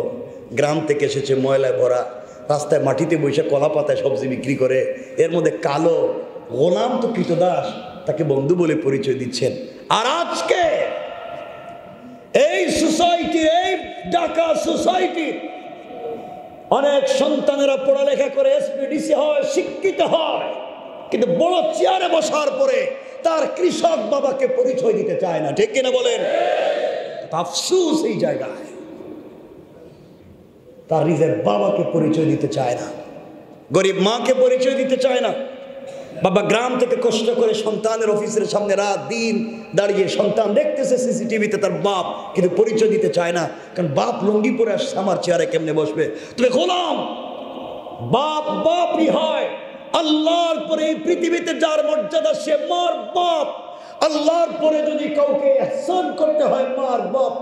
গ্রাম থেকে এসেছে ময়লায় ভরা, রাস্তায় মাটিতে বসে কলা পাতায় সবজি বিক্রি করে, এর মধ্যে কালো গোলাম তো কৃতদাস, তাকে বন্ধু বলে পরিচয় দিচ্ছেন। আর আজকে এই সোসাইটি, এই ঢাকা সোসাইটি অনেক সন্তানেরা পড়ালেখা করে এসপিডিসি হয়, শিক্ষিত হয়, কিন্তু বড় চেয়ারে বসার পরে তার কৃষক বাবাকে পরিচয় দিতে চায় না। ঠিক কিনা বলেন? আফসোস এই জায়গায়, তার নিজের বাবাকে পরিচয় দিতে চায় না, গরিব মাকে পরিচয় দিতে চায় না। বাবা গ্রাম থেকে কষ্ট করে সন্তানের অফিসের সামনে রাত দিন দাঁড়িয়ে সন্তান দেখতেছে সিসিটিভিতে তার বাপ, কিন্তু পরিচয় দিতে চায় না, কারণ বাপ লুঙ্গি পরে আসছে, আমার চেয়ারে কেমনে বসবে? তুমি গোলাম। বাপ বাপই হয়। আল্লাহর পরে এই পৃথিবীতে যার মর্যাদা সে মার বাপ। আল্লাহর পরে যদি কাউকে ইহসান করতে হয় মার বাপ,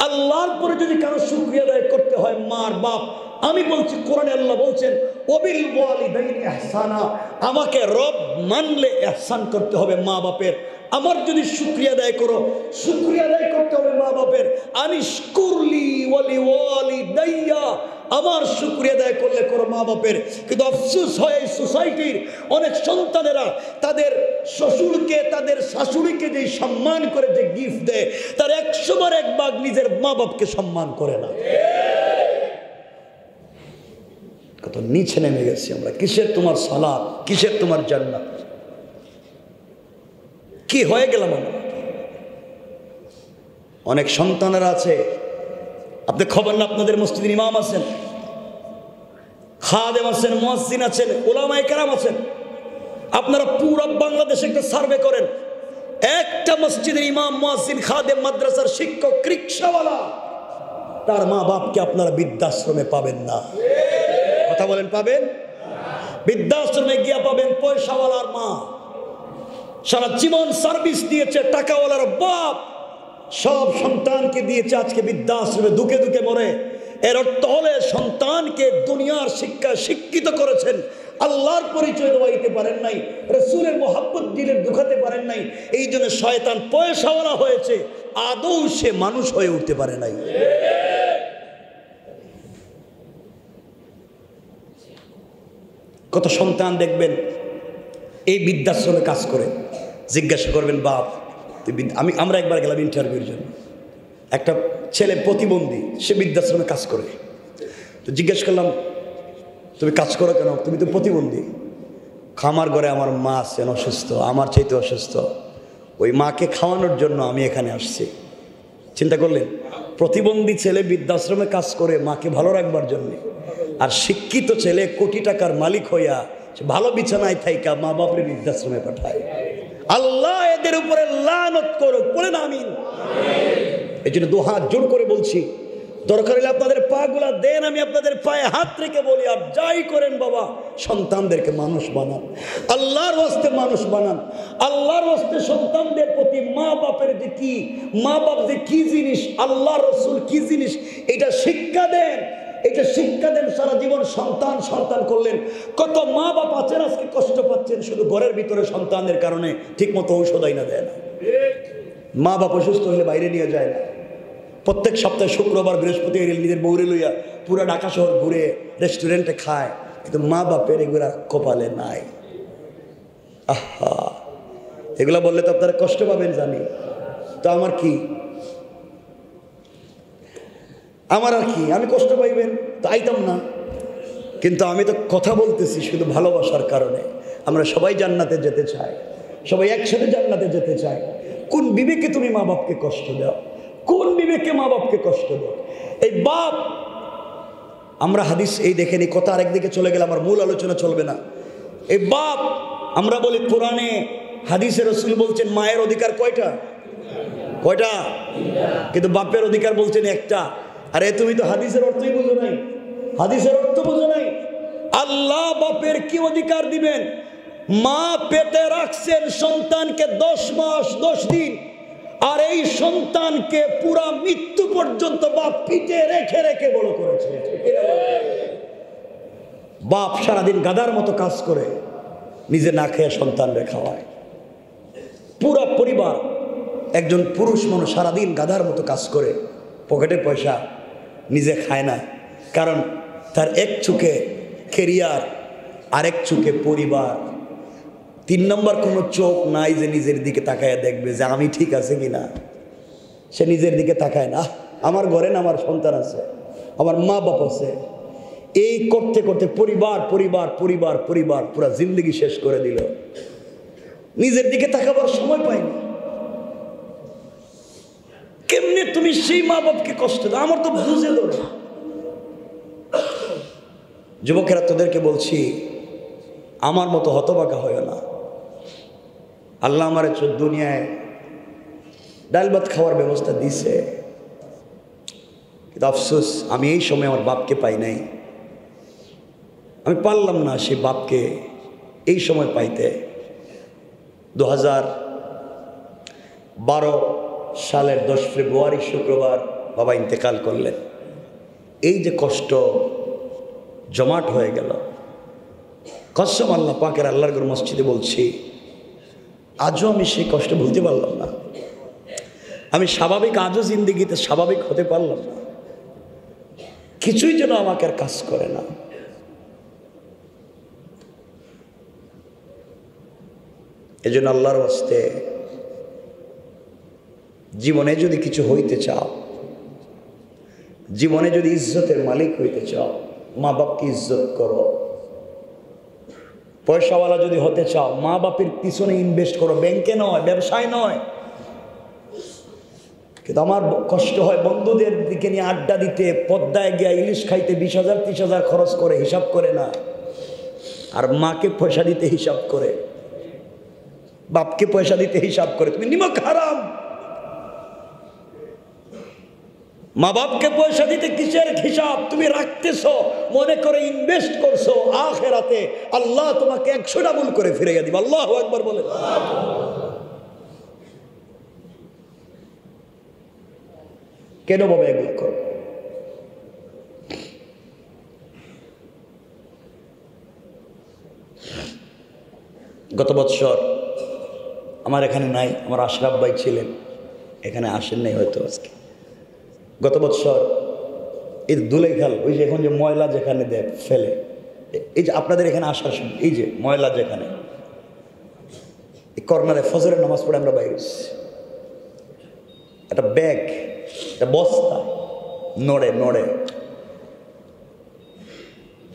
আল্লাহর পরে যদি কারো শুকরিয়া আদায় করতে হয় মার বাপ। আমি বলছি, কোরআনে আল্লাহ বলছেন ওবিল ওয়ালিদাইনি ইহসানা, আমাকে রব মানলে ইহসান করতে হবে মা বাপের। আমার যদি শুকরিয়া আদায় করো, শুকরিয়া আদায় করতে হবে মা বাপের। আনিশকুরলি ওয়ালি ওয়ালিদাইয়া, আমার শুকরিয়া আদায় করলে করো মা বাপের। কিন্তু আফসোস হয় এই সোসাইটির অনেক সন্তানেরা তাদের শ্বশুরকে, তাদের শাশুড়িকে যে সম্মান করে, যে গিফট দেয়, তার 100 বার 1 ভাগ নিজের মা বাপকে সম্মান করে না। কত নিচে নেমে গেছি আমরা। কিসের তোমার সালাত, কিসের তোমার জান্নাত? কি হয়ে গেলাম আমরা? অনেক সন্তানেরা আছে, আপনি খবর না, আপনাদের মসজিদের ইমাম আছেন, খাদেম আছেন, মুয়াজ্জিন আছেন, উলামায়ে কেরাম আছেন। আপনারা পুরো বাংলাদেশে একটা সার্ভে করেন, একটা মসজিদের ইমাম, মুয়াজ্জিন, খাদেম, মাদ্রাসার শিক্ষক, রিকশাওয়ালা, তার মা বাপকে আপনারা বৃদ্ধাশ্রমে পাবেন না। কথা বলেন, পাবেন? বৃদ্ধাশ্রমে গিয়া পাবেন পয়সাওয়ালার মা, সারা জীবন সার্ভিস দিয়েছে, টাকাওয়ালার বাপ সব সন্তানকে দিয়েছে, আজকে বৃদ্ধাশ্রমে দুকে দুকে মরে। এর অর্থ হলে সন্তানকে দুনিয়ার শিক্ষায় শিক্ষিত করেছেন, আল্লাহর পরিচয় দেওয়াইতে পারেন নাই, রাসূলের মোহাব্বত দিলে ঢুকাতে পারেন নাই। এই জন্য শয়তান পয়সাওয়ালা হয়েছে, আদৌ সে মানুষ হয়ে উঠতে পারে নাই। কত সন্তান দেখবেন এই বৃদ্ধাশ্রমে কাজ করে, জিজ্ঞাসা করবেন বাপ আমরা একবার গেলাম ইন্টারভিউর জন্য, একটা ছেলে প্রতিবন্ধী, সে বৃদ্ধাশ্রমে কাজ করে। তো জিজ্ঞেস করলাম তুমি কাজ করো কেন? তুমি তো প্রতিবন্ধী। খামার ঘরে আমার মা আছেন অসুস্থ, আমার চাইতে অসুস্থ, ওই মাকে খাওয়ানোর জন্য আমি এখানে আসছি। চিন্তা করলেন, প্রতিবন্ধী ছেলে বৃদ্ধাশ্রমে কাজ করে মাকে ভালো রাখবার জন্যে, আর শিক্ষিত ছেলে কোটি টাকার মালিক হইয়া ভালো বিছানায় থাইকা মা বাপরে বৃদ্ধাশ্রমে পাঠায়। আল্লাহ এদের উপরে লানত করুক, বলেন আমিন। এই জন্য 2 হাত জোর করে বলছি, দরকার হলে আপনাদের পা গুলা দেন, আমি আপনাদের পায়ে হাত রেখে বলি, আর যাই করেন বাবা, সন্তানদেরকে মানুষ বানান, আল্লাহর ওয়াস্তে মানুষ বানান। আল্লাহর ওয়াস্তে সন্তানদের প্রতি মা বাপের যে কি, মা বাপ যে কি জিনিস, আল্লাহ রসুল কি জিনিস, এটা শিক্ষা দেন। এটা শিক্ষা দেন, সারা জীবন সন্তান সন্তান করলেন। কত মা বাপ আছেন আজকে কষ্ট পাচ্ছেন শুধু ঘরের ভিতরে সন্তানদের কারণে ঠিক মতো ঔষধ আইনা দেয় না। মা বাপ অসুস্থ হলে বাইরে নিয়ে যায় না। প্রত্যেক সপ্তাহে শুক্রবার বৃহস্পতি নিজের বউরে লইয়া পুরা ঢাকা শহর ঘুরে রেস্টুরেন্টে খায়, কিন্তু মা বাপের এগুলা কপালে নাই। আহা, এগুলা বললে তো আপনারা কষ্ট পাবেন জানি, তো আমার কি, আমার আর কি, আমি কষ্ট পাইবেন তো আইতাম না। কিন্তু আমি তো কথা বলতেছি শুধু ভালোবাসার কারণে। আমরা সবাই জান্নাতে যেতে চাই, সবাই একসাথে জান্নাতে যেতে চাই। কোন বিবেকে তুমি মা বাপকে কষ্ট দাও? কোন বিবেকে মা বাপকে কষ্ট দাও? এই বাপ, আমরা হাদিস এই দেখেনি, কথা আরেকদিকে চলে গেলে আমার মূল আলোচনা চলবে না। এই বাপ, আমরা বলি কোরআনে হাদিসে রাসূল বলছেন মায়ের অধিকার কয়টা? কয়টা? কিন্তু বাপের অধিকার বলছেন একটা। আরে তুমি তো হাদিসের অর্থই বুঝো নাই, হাদিসের অর্থ বুঝো নাই। আল্লাহ বাপের কি অধিকার দিবেন? মা পেটে রাখছেন সন্তানকে 10 মাস 10 দিন, আর এই সন্তানকে পুরা মৃত্যু পর্যন্ত বাপ পিঠে রেখে রেখে বড় করেছে। বাপ সারাদিন গাধার মতো কাজ করে নিজে না খেয়ে সন্তানরে খাওয়ায়। পুরা পরিবার, একজন পুরুষ মানুষ সারাদিন গাধার মতো কাজ করে, পকেটে পয়সা, নিজে খায় না। কারণ তার এক চোখে কেরিয়ার, আরেক চোখে পরিবার। 3 নম্বর কোনো চোখ নাই যে নিজের দিকে তাকায় দেখবে যে আমি ঠিক আছে কিনা। সে নিজের দিকে তাকায় না। আমার ঘরে না আমার সন্তান আছে, আমার মা বাপ আছে, এই করতে করতে পরিবার পরিবার পরিবার পরিবার পুরা জিন্দগি শেষ করে দিল। নিজের দিকে তাকাবার সময় পাইনি। কেমনে তুমি সেই মা বাপকে কষ্ট দাও? আমার তো বুঝে ধরে। যুবকেরা, তোদেরকে বলছি, আমার মতো হতবাকা হয় না। আল্লাহ আমার দুনিয়ায় ডাল ভাত খাওয়ার ব্যবস্থা দিছে, কিন্তু আফসোস আমি এই সময় আমার বাপকে পাই নাই। আমি পারলাম না সে বাপকে এই সময় পাইতে। 2012 সালের 10 ফেব্রুয়ারি শুক্রবার বাবা ইন্তেকাল করলেন। এই যে কষ্ট জমাট হয়ে গেল, কসম আল্লাহ পাকের, আল্লাহর ঘর মসজিদে বলছি, আজও আমি সেই কষ্ট ভুলতে পারলাম না। আমি স্বাভাবিক আজও জিন্দিগিতে স্বাভাবিক হতে পারলাম না। কিছুই যেন আমাকে আর কাজ করে না। এজন্য আল্লাহর ওয়াস্তে জীবনে যদি কিছু হইতে চাও, জীবনে যদি ইজ্জতের মালিক হইতে চাও, মা বাপকে ইজ্জত করো। পয়সাওয়ালা যদি হতে চাও, মা বাপের পিছনে ইনভেস্ট করো, ব্যাংকে নয়, ব্যবসায় নয়। কিন্তু আমার কষ্ট হয় বন্ধুদের দিকে নিয়ে আড্ডা দিতে, পদ্মায় গিয়া ইলিশ খাইতে 20,000 30,000 খরচ করে, হিসাব করে না। আর মাকে পয়সা দিতে হিসাব করে, বাপকে পয়সা দিতে হিসাব করে। তুমি নিমক হারাম। মা বাপকে পয়সা দিতে কিসের হিসাব? তুমি রাখতেছো মনে করে ইনভেস্ট করছো আখিরাতে, আল্লাহ তোমাকে 100 ডাবল করে ফিরাইয়া দিবে। আল্লাহু আকবার বলে। কেন বাবা এগুলো করো? গত বছর আমার এখানে নাই, আমার আশরাফ ভাই ছিলেন, এখানে আসেন নাই হয়তো আজকে। গত বছর এই দুলেখাল, ওই যে এখন যে ময়লা যেখানে দেয় ফেলে, এই যে আপনাদের এখানে আসার সময় এই যে ময়লা যেখানে, এই কর্নারে ফজরের নামাজ পড়ে আমরা বাইরে একটা ব্যাগ, একটা বস্তা নড়ে নড়ে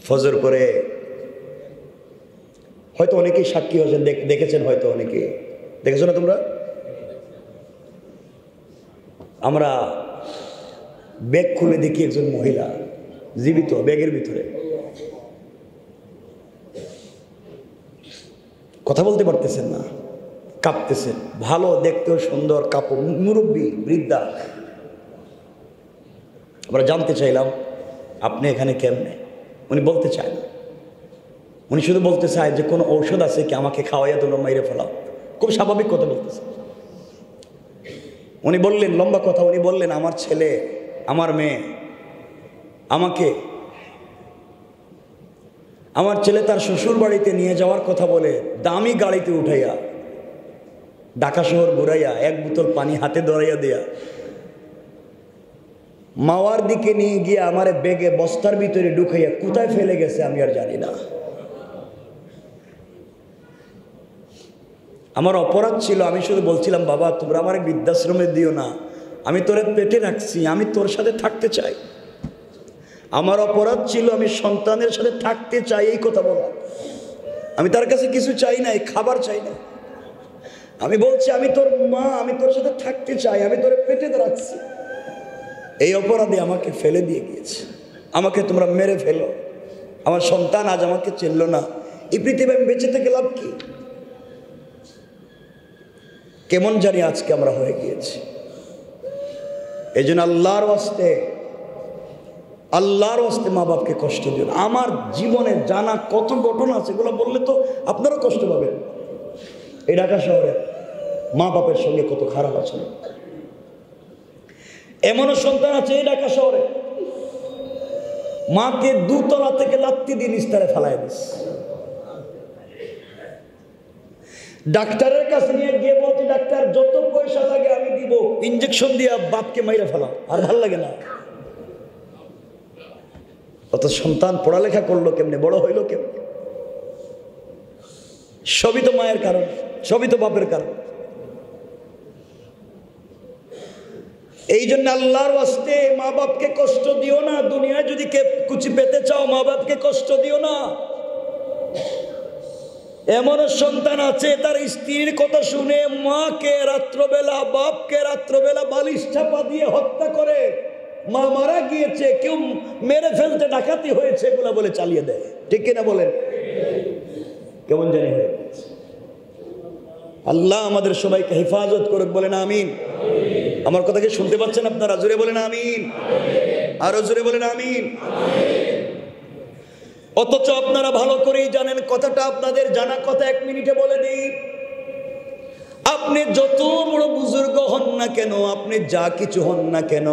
ফজর করে। হয়তো অনেকেই সাক্ষী হয়েছেন, দেখেছেন, হয়তো অনেকে দেখেছো না তোমরা। আমরা ব্যাগ খুলে দেখি একজন মহিলা জীবিত ব্যাগের ভিতরে, কথা বলতে পারতেছেন না, কাঁপতেছেন। ভালো দেখতেও সুন্দর, কাপড়, মুরব্বী, বৃদ্ধা। আমরা জানতে চাইলাম আপনি এখানে কেমনে? উনি বলতে চায় না। উনি শুধু বলতে চায় যে কোনো ঔষধ আছে কি, আমাকে খাওয়াইয়া তোমরা মাইরে ফেলাও। খুব স্বাভাবিক কথা বলতেছে। উনি বললেন, লম্বা কথা, উনি বললেন আমার ছেলে, আমার মেয়ে আমাকে আমার ছেলে তার শ্বশুর বাড়িতে নিয়ে যাওয়ার কথা বলে দামি গাড়িতে উঠাইয়া ঢাকা শহর ঘুরাইয়া এক বোতল পানি হাতে ধরাইয়া দেয়া মাওয়ার দিকে নিয়ে গিয়ে আমার বেগে বস্তার ভিতরে ঢুকাইয়া কোথায় ফেলে গেছে আমি আর জানি না। আমার অপরাধ ছিল, আমি শুধু বলছিলাম বাবা তোমরা আমার বৃদ্ধাশ্রমে দিও না, আমি তোরে পেটে রাখছি, আমি তোর সাথে থাকতে চাই। আমার অপরাধ ছিল, আমি সন্তানের সাথে থাকতে চাই এই কথা বলা। আমি তার কাছে কিছু চাই নাই, খাবার চাই না, আমি বলছি আমি তোর মা, আমি তোর সাথে থাকতে চাই, আমি তোরে পেটে রাখছি। এই অপরাধে আমাকে ফেলে দিয়ে গিয়েছে, আমাকে তোমরা মেরে ফেলো, আমার সন্তান আজ আমাকে চিনল না, এই পৃথিবী আমি বেঁচে থেকে লাভ কি? কেমন জানি আজকে আমরা হয়ে গিয়েছি। এই জন্য আল্লাহর ওয়াস্তে মা বাপকে কষ্ট দিও না। আমার জীবনে জানা কত ঘটনা আছে, এগুলো বললে তো আপনারাও কষ্ট পাবেন। এই ঢাকা শহরে মা বাপের সঙ্গে কত খারাপ আছে। এমনও সন্তান আছে এই ঢাকা শহরে মাকে দুতলা থেকে লাত্তি দিয়ে নিস্তারে ফেলায় দিস। ডাক্তারের কাছে নিয়ে গিয়ে বলছি ডাক্তার যত পয়সা লাগে আমি দিব, ইঞ্জেকশন দিয়ে বাপকে মাইরে ফেলা, আর ভাল লাগে না। অত সন্তান পড়ালেখা করলো কেমনে, বড় হইলো কেমনে? সবই তো মায়ের কারণ, সবই তো বাপের কারণ। এই জন্য আল্লাহর ওয়াস্তে মা বাপকে কষ্ট দিও না। দুনিয়ায় যদি কে কুচি পেতে চাও মা বাপকে কষ্ট দিও না। এমন সন্তান আছে তার স্ত্রীর কথা শুনে মাকে রাত্রবেলা, বাপকে রাত্রবেলা বালিশ চাপা দিয়ে হত্যা করে, মা মারা গিয়েছে, কেউ মেরে ফেলতে ডাকাতি হয়েছে এগুলা বলে চালিয়ে দেয়। ঠিক কিনা বলেন? কেমন জানি হয়ে গেছে। আল্লাহ আমাদের সবাইকে হেফাজত করুক, বলেন আমিন। আমার কথা কি শুনতে পাচ্ছেন আপনারা? জোরে বলেন আমিন, আরো জোরে বলেন আমিন। অথচ আপনারা ভালো করেই জানেন, কথাটা আপনাদের জানা কথা, 1 মিনিটে বলে দিই। আপনি যত বড় বুজুর্গ হন না কেন, আপনি যা কিছু হন না কেন,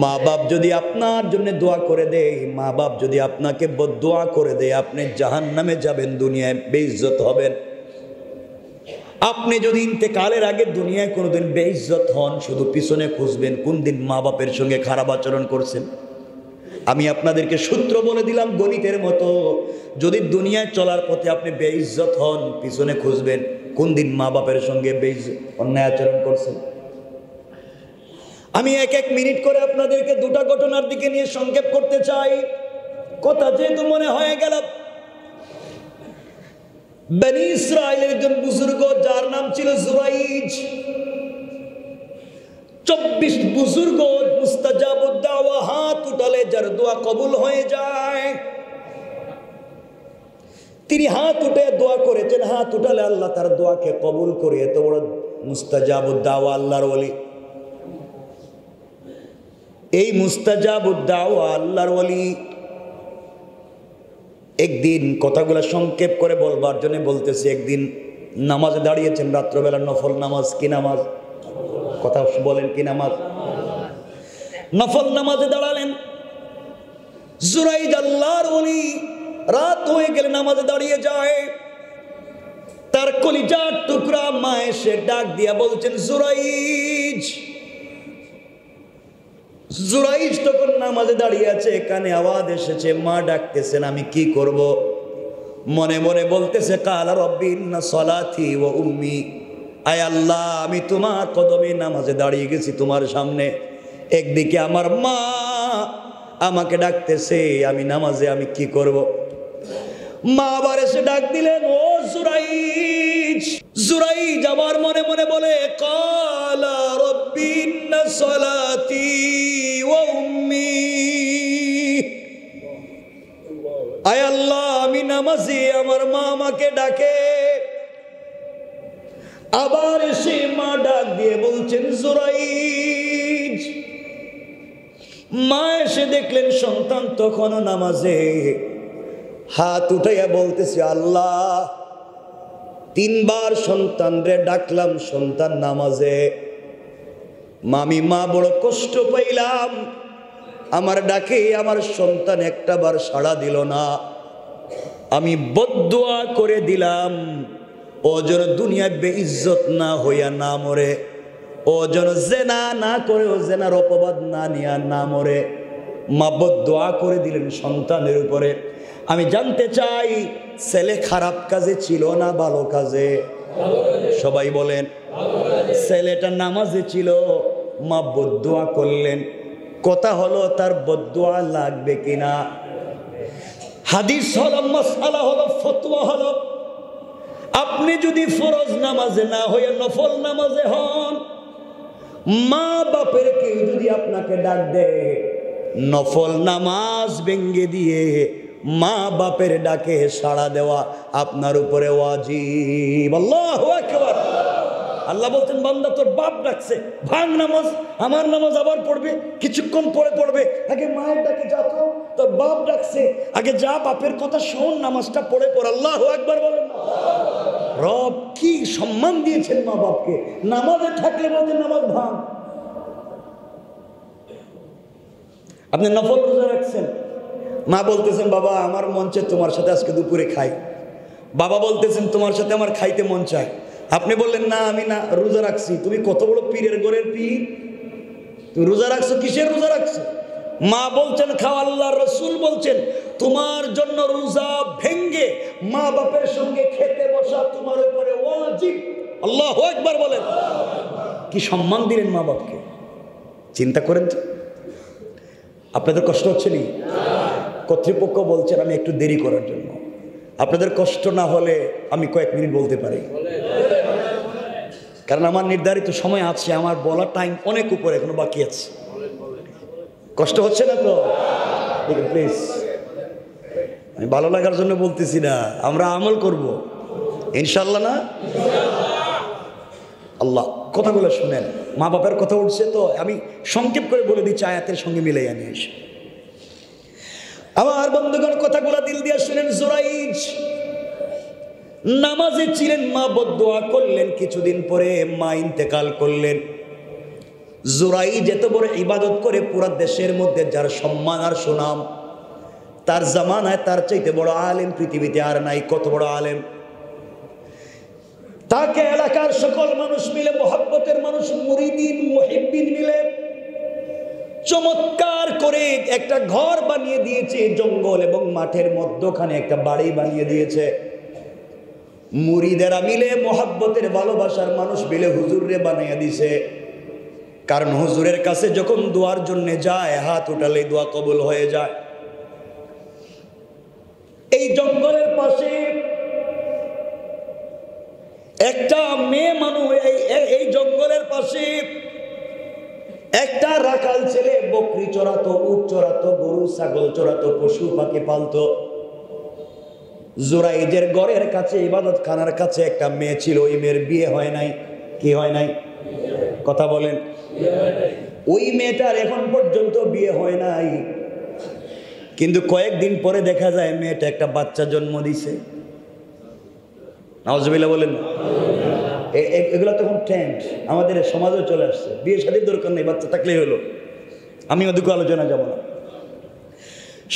মা বাপ যদি আপনার জন্য দোয়া করে দেয়, মা বাপ যদি আপনাকে বদদোয়া করে দেয়, আপনি জাহান্নামে যাবেন, দুনিয়ায় বেইজ্জত হবেন। আপনি যদি ইন্তেকালের আগে দুনিয়ায় কোনোদিন বেইজ্জত হন, শুধু পিছনে খুঁজবেন কোন দিন মা বাপের সঙ্গে খারাপ আচরণ করছেন। আমি আপনাদেরকে সূত্র বলে দিলাম গণিতের মতো, যদি দুনিয়ায় চলার পথে আপনি বেইজ্জত হন, পিছনে খুঁজবেন কোন দিন মা বাপের সঙ্গে অন্যায় আচরণ করছেন। আমি 1 মিনিট করে আপনাদেরকে 2টা ঘটনার দিকে নিয়ে সংক্ষেপ করতে চাই। কথা যেহেতু মনে হয়ে গেল, বনি ইসরাইলের একজন বুজুর্গ যার নাম ছিল জুরাইজ, 24 বুজুর্গ মুস্তাজাবুদ দাওয়া, হাত উঠালে যার দোয়া কবুল হয়ে যায়। তিনি হাত উঠে দোয়া করেছেন, হাত উঠালে আল্লাহ তার দোয়াকে কবুল করে। এত বড় মুস্তাজাবুদ দাওয়া আল্লাহর ওলি। এই মুস্তাজাবুদ দাওয়া আল্লাহর ওলি একদিন, কথাগুলো সংক্ষেপ করে বলবার জন্য বলতেছি, একদিন নামাজে দাঁড়িয়েছেন রাত্রবেলা, নফল নামাজ। কি নামাজ? কথা বলেন, কি নামাজ? নফল নামাজে দাঁড়ালেন জুরাইজ আল্লাহর ওলি। রাত হয়ে গেলে নামাজে দাঁড়িয়ে যায়, তার কলিজার টুকরা মা এসে ডাক দিয়া বলছেন জুরাইজ। জুরাইজ তখন নামাজে দাঁড়িয়ে আছে, কানে আওয়াজ এসেছে, মা ডাকতেছেন, আমি কি করব? মনে মনে বলতেছে কালা রব্বি ইন্না সলাতি ওয়া উম্মি, আয় আল্লাহ আমি তোমার কদমে নামাজে দাঁড়িয়ে গেছি তোমার সামনে, একদিকে আমার মা আমাকে ডাকতেছে, আমি নামাজে, আমি কি করব? মা আবার এসে ডাক দিলেন, ও জুরাইজ। জুরাইজ আবার মনে মনে বলে কালা রব্বি ইন্না সলাতি ওয়া উম্মি, আয় আল্লাহ আমি নামাজি, আমার মা আমাকে ডাকে। আবার এসে মা ডাক দিয়ে বলছেন জুরাইজ। মা এসে দেখলেন সন্তান তখনও নামাজে, হাত উঠাইয়া বলতেছে আল্লাহ 3 বার সন্তান রে ডাকলাম, সন্তান নামাজে, মামি মা বড় কষ্ট পাইলাম, আমার ডাকে আমার সন্তান একটাবার সাড়া দিল না, আমি বদদুয়া করে দিলাম ও যেন দুনিয়ায় বেইজ্জত না হইয়া না মরে, ও যেন জেনা না করে, ও জেনার অপবাদ না নিয়া না মরে। মা বদদুয়া করে দিলেন সন্তানের উপরে। আমি জানতে চাই ছেলে খারাপ কাজে ছিল না ভালো কাজে? সবাই বলেন। ছেলেটা নামাজে ছিল, মা বদদুয়া করলেন। কথা হলো তার বদদুয়া লাগবে কিনা? হাদিস হলো, মাসআলা হলো, ফতোয়া হলো, আপনি যদি ফরজ নামাজে না হয়ে নফল নামাজে হন, মা বাপের কেউ যদি আপনাকে ডাক দেয়, নফল নামাজ ভেঙ্গে দিয়ে মা বাপের ডাকে সাড়া দেওয়া আপনার উপরে ওয়াজিব। আল্লাহু আকবার। আল্লাহ বলতেন, বান্দা তোর বাপ ডাকছে, ভাঙ নামাজ, আমার নামাজ আবার পড়বে, কিছুক্ষণ পরে পড়বে, আগে মায়ের ডাকে যা, তো তোর বাপ ডাকছে, আগে যা, বাপের কথা শোন, নামাজটা পড়ে পড়। আল্লাহু আকবার বলেন। রব কি সম্মান দিয়েছেন মা বাপকে, নামাজে থাকলে বলতে নামাজ ভাঙ। আপনি নফল রোজা রাখছেন, মা বলতেছেন বাবা আমার মন চায় তোমার সাথে আজকে দুপুরে খাই, বাবা বলতেছেন তোমার সাথে আমার খাইতে মন চায়, আপনি বললেন না আমি না রোজা রাখছি। তুমি কত বড় পীরের ঘরের পীর, তুমি রোজা রাখছো, কিসের রোজা রাখছো? মা বলছেন খাও, আল্লাহ রসুল বলছেন তোমার জন্য রোজা ভেঙ্গে মা বাপের সঙ্গে খেতে বসা তোমার উপরে ওয়াজিব। আল্লাহু আকবার বলেন। কি সম্মান দিলেন মা বাপকে, চিন্তা করেন তো। আপনাদের কষ্ট হচ্ছে নি? কর্তৃপক্ষ বলছেন আমি একটু দেরি করার জন্য, আপনাদের কষ্ট না হলে আমি কয়েক মিনিট বলতে পারি, কারণ আমার নির্ধারিত সময় আছে, আমার বলার টাইম অনেক উপরে এখনো বাকি আছে। কষ্ট হচ্ছে না তো? প্লিজ, আমি ভালো লাগার জন্য বলতেছি না, আমরা আমল করব ইনশাল্লাহ। না আল্লাহ, কথাগুলো শুনেন, মা বাবার কথা উঠছে তো আমি সংক্ষেপ করে বলে দিচ্ছি, আয়াতের সঙ্গে মিলে আনি এসে। আমার বন্ধুগণ কথাগুলো দিল দিয়ে শুনেন। জুরাইজ নামাজে ছিলেন, মা বদদুয়া করলেন, কিছুদিন পরে মা ইন্তেকাল করলেন। জুরাইজ এত বড় ইবাদত করে পুরা দেশের মধ্যে যার সম্মান আর সুনাম, তার জামানায় তার চাইতে বড় আলেম পৃথিবীতে আর নাই। কত বড় আলেম! তাকে এলাকার সকল মানুষ মিলে, মোহাব্বতের মানুষ, মুরিদিন মুহিব্বিন মিলে চমৎকার করে একটা ঘর বানিয়ে দিয়েছে, জঙ্গল এবং মাঠের মধ্যখানে একটা বাড়ি বানিয়ে দিয়েছে। মুরিদেরা মিলে, মোহাব্বতের ভালোবাসার মানুষ মিলে হুজুরে বানিয়ে দিছে। কারণ হুজুরের কাছে যখন দোয়ার জন্য যায়, হাত উঠালে দোয়া কবুল হয়ে যায়। এই জঙ্গলের পাশে একটা মেয়ে মানুষ, এই জঙ্গলের পাশে একটা রাখাল ছেলে বকরি চড়াতো, উট চড়াতো, গরু ছাগল চড়াতো, পশু পাখি পালতো। জুরাইজের ঘরের কাছে, ইবাদত খানার কাছে একটা মেয়ে ছিল, ওই মেয়ের বিয়ে হয় নাই। কি হয় নাই? কথা বলেন। ওই মেয়েটার এখন পর্যন্ত বিয়ে হয় নাই, কিন্তু কয়েকদিন পরে দেখা যায় মেয়েটা একটা বাচ্চা জন্ম দিছে। নাউজুবিল্লাহ বলেন। এগুলো তখন ট্রেন্ড আমাদের সমাজে চলে আসছে, বিয়ে শাদীর দরকার নেই, বাচ্চা থাকলেই হলো। আমি ওদিকে আলোচনা যাব না।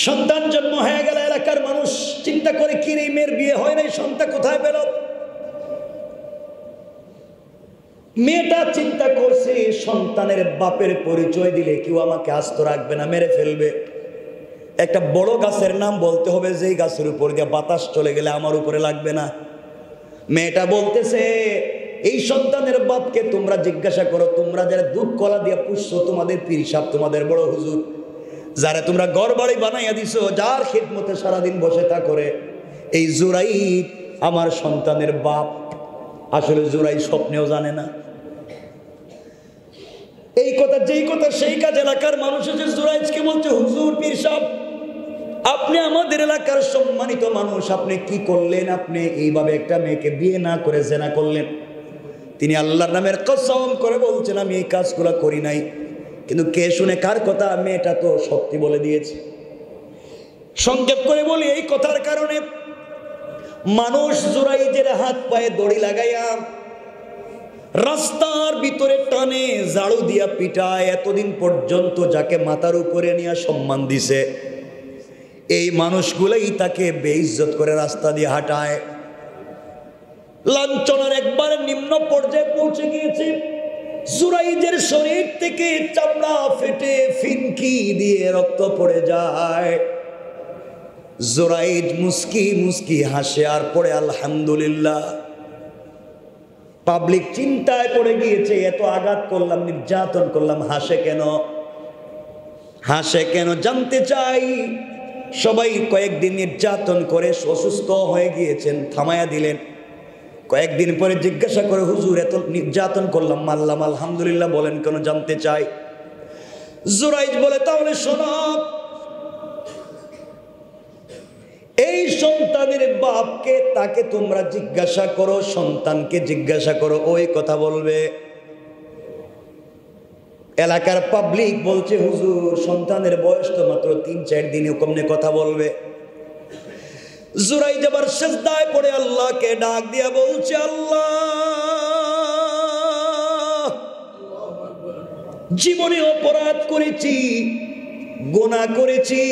সন্তান জন্ম হয়ে গেল, এলাকার মানুষ চিন্তা করে কি রে মেয়ের বিয়ে হয় নাই, সন্তান কোথায় পেল? মেয়েটা চিন্তা করছে সন্তানের বাপের পরিচয় দিলে কেউ আমাকে আস্ত রাখবে না, মেরে ফেলবে। একটা বড় গাছের নাম বলতে হবে, যেই গাছের উপর দিয়ে বাতাস চলে গেলে আমার উপরে লাগবে না। মেয়েটা বলতেছে এই সন্তানের বাপকে তোমরা জিজ্ঞাসা করো, তোমরা যারা দুধ কলা দিয়ে পুষছো, তোমাদের পীর সাহেব, তোমাদের বড় হুজুর, যারা তোমরা ঘর বাড়ি বানাইয়া দিছো, যার খিদমতে সারাদিন বসে তা করে, এই জুরাইদ আমার সন্তানের বাপ। আসলে জুরাইদ স্বপ্নেও জানে না এই কথা। যেই কথা সেই কাজ। এলাকার মানুষ এসে জুরাইদকে বলছে, হুজুর, পীর সাহেব, আপনি আমাদের এলাকার সম্মানিত মানুষ, আপনি কি করলেন? আপনি এইভাবে একটা মেয়েকে বিয়ে না করে জেনা করলেন। তিনি আল্লাহর নামের কসম করে বলছেন আমি এই কাজগুলো করি নাই। কিন্তু কে শুনে কার কথা? মেয়েটা তো সত্যি বলে দিয়েছে। সংক্ষেপ করে বলি, এই কথার কারণে মানুষ জুরাইদের হাত পায়ে দড়ি লাগাইয়া রাস্তার ভিতরে টানে, ঝাড়ু দিয়া পিটায়। এতদিন পর্যন্ত যাকে মাথার উপরে নিয়ে সম্মান দিছে, এই মানুষগুলাই তাকে বেইজ্জত করে রাস্তা দিয়ে হাঁটায়। লাঞ্ছনার একবার নিম্ন পর্যায়ে পৌঁছে গিয়েছে। জুরাইজের শরীর থেকে চামড়া ফেটে ফিনকি দিয়ে রক্ত পড়ে যায়। জুরাইজ মুস্কি মুস্কি হাসে আর পড়ে আলহামদুলিল্লাহ। পাবলিক চিন্তায় পড়ে গিয়েছে, এত আঘাত করলাম, নির্যাতন করলাম, হাসে কেন? হাসে কেন জানতে চাই। সবাই কয়েকদিন নির্যাতন করে অসুস্থ হয়ে গিয়েছেন, থামায়া দিলেন। কয়েকদিন পরে জিজ্ঞাসা করে, হুজুর এত নির্যাতন করলাম, মারলাম, আলহামদুলিল্লাহ বলেন কেন? জানতে চাই। জুরাইজ বলে, তাহলে শোনো, এই সন্তানের বাপকে তাকে তোমরা জিজ্ঞাসা করো, সন্তানকে জিজ্ঞাসা করো, ওই কথা বলবে। এলাকার পাবলিক বলছে, হুজুর সন্তানের বয়স তো মাত্র 3-4 দিন, কমনে কথা বলবে? জুরাইজ আবার সিজদায় পড়ে আল্লাহকে ডাক দিয়া বলছে, আল্লাহ, জীবনে অপরাধ করেছি, গুনাহ করেছি,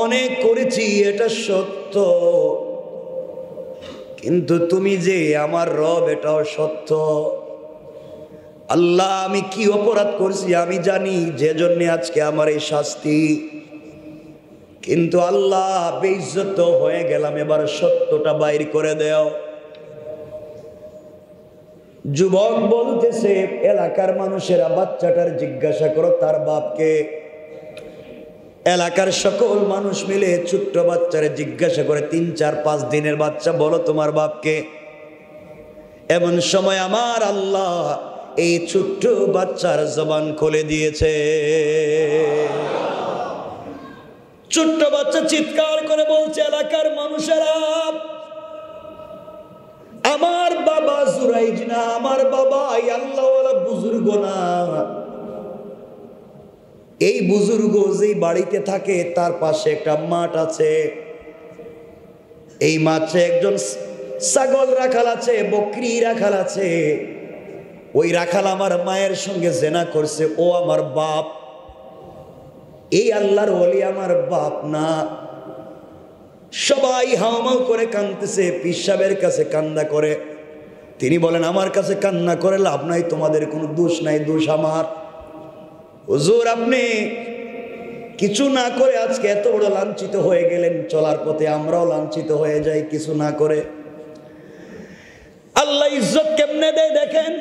অনেক করেছি, এটা সত্য, কিন্তু তুমি যে আমার রব এটাও সত্য। আল্লাহ, আমি কি অপরাধ করছি আমি জানি, যে জন্য আজকে আমার এই শাস্তি, কিন্তু আল্লাহ বেইজ্জত হয়ে গেলাম, এবার সত্যটা বাইর করে দাও। যুবক বলতেছে, এলাকার মানুষেরা বাচ্চাটার জিজ্ঞাসা করো তার বাপকে। এলাকার সকল মানুষ মিলে ছোট্ট বাচ্চারে জিজ্ঞাসা করে, 3-4-5 দিনের বাচ্চা, বলো তোমার বাপকে। এমন সময় আমার আল্লাহ এই ছোট্ট বাচ্চার জবান খুলে দিয়েছে। ছোট্ট বাচ্চা চিৎকার করে বলছে, এলাকার মানুষেরা, আমার বাবা জুরাইজ না, আমার বাবা এই আল্লাহওয়ালা বুজুর্গ না। এই বুজুর্গ যেই বাড়িতে থাকে তার পাশে একটা মাঠ আছে, এই মাঠে একজন ছাগল রাখাল আছে, বকরি রাখাল আছে। ওই রাখাল আমার মায়ের সঙ্গে জেনা করছে, ও আমার বাপ। এই আল্লাহর ওলি আমার বাপ না। সবাই হাওমাও করে কাঁদতেছে, পীর সাহেবের কাছে কান্না করে। তিনি বলেন, আমার কাছে কান্না করে লাভ নাই, তোমাদের কোনো দোষ নাই, দোষ আমার। হুজুর আপনি কিছু না করে আজকে এত বড় লাঞ্ছিত হয়ে গেলেন, চলার পথে আমরাও লাঞ্ছিত হয়ে যাই কিছু না করে। আল্লাহ ইজ্জত কেমনে দেয় দেখেন।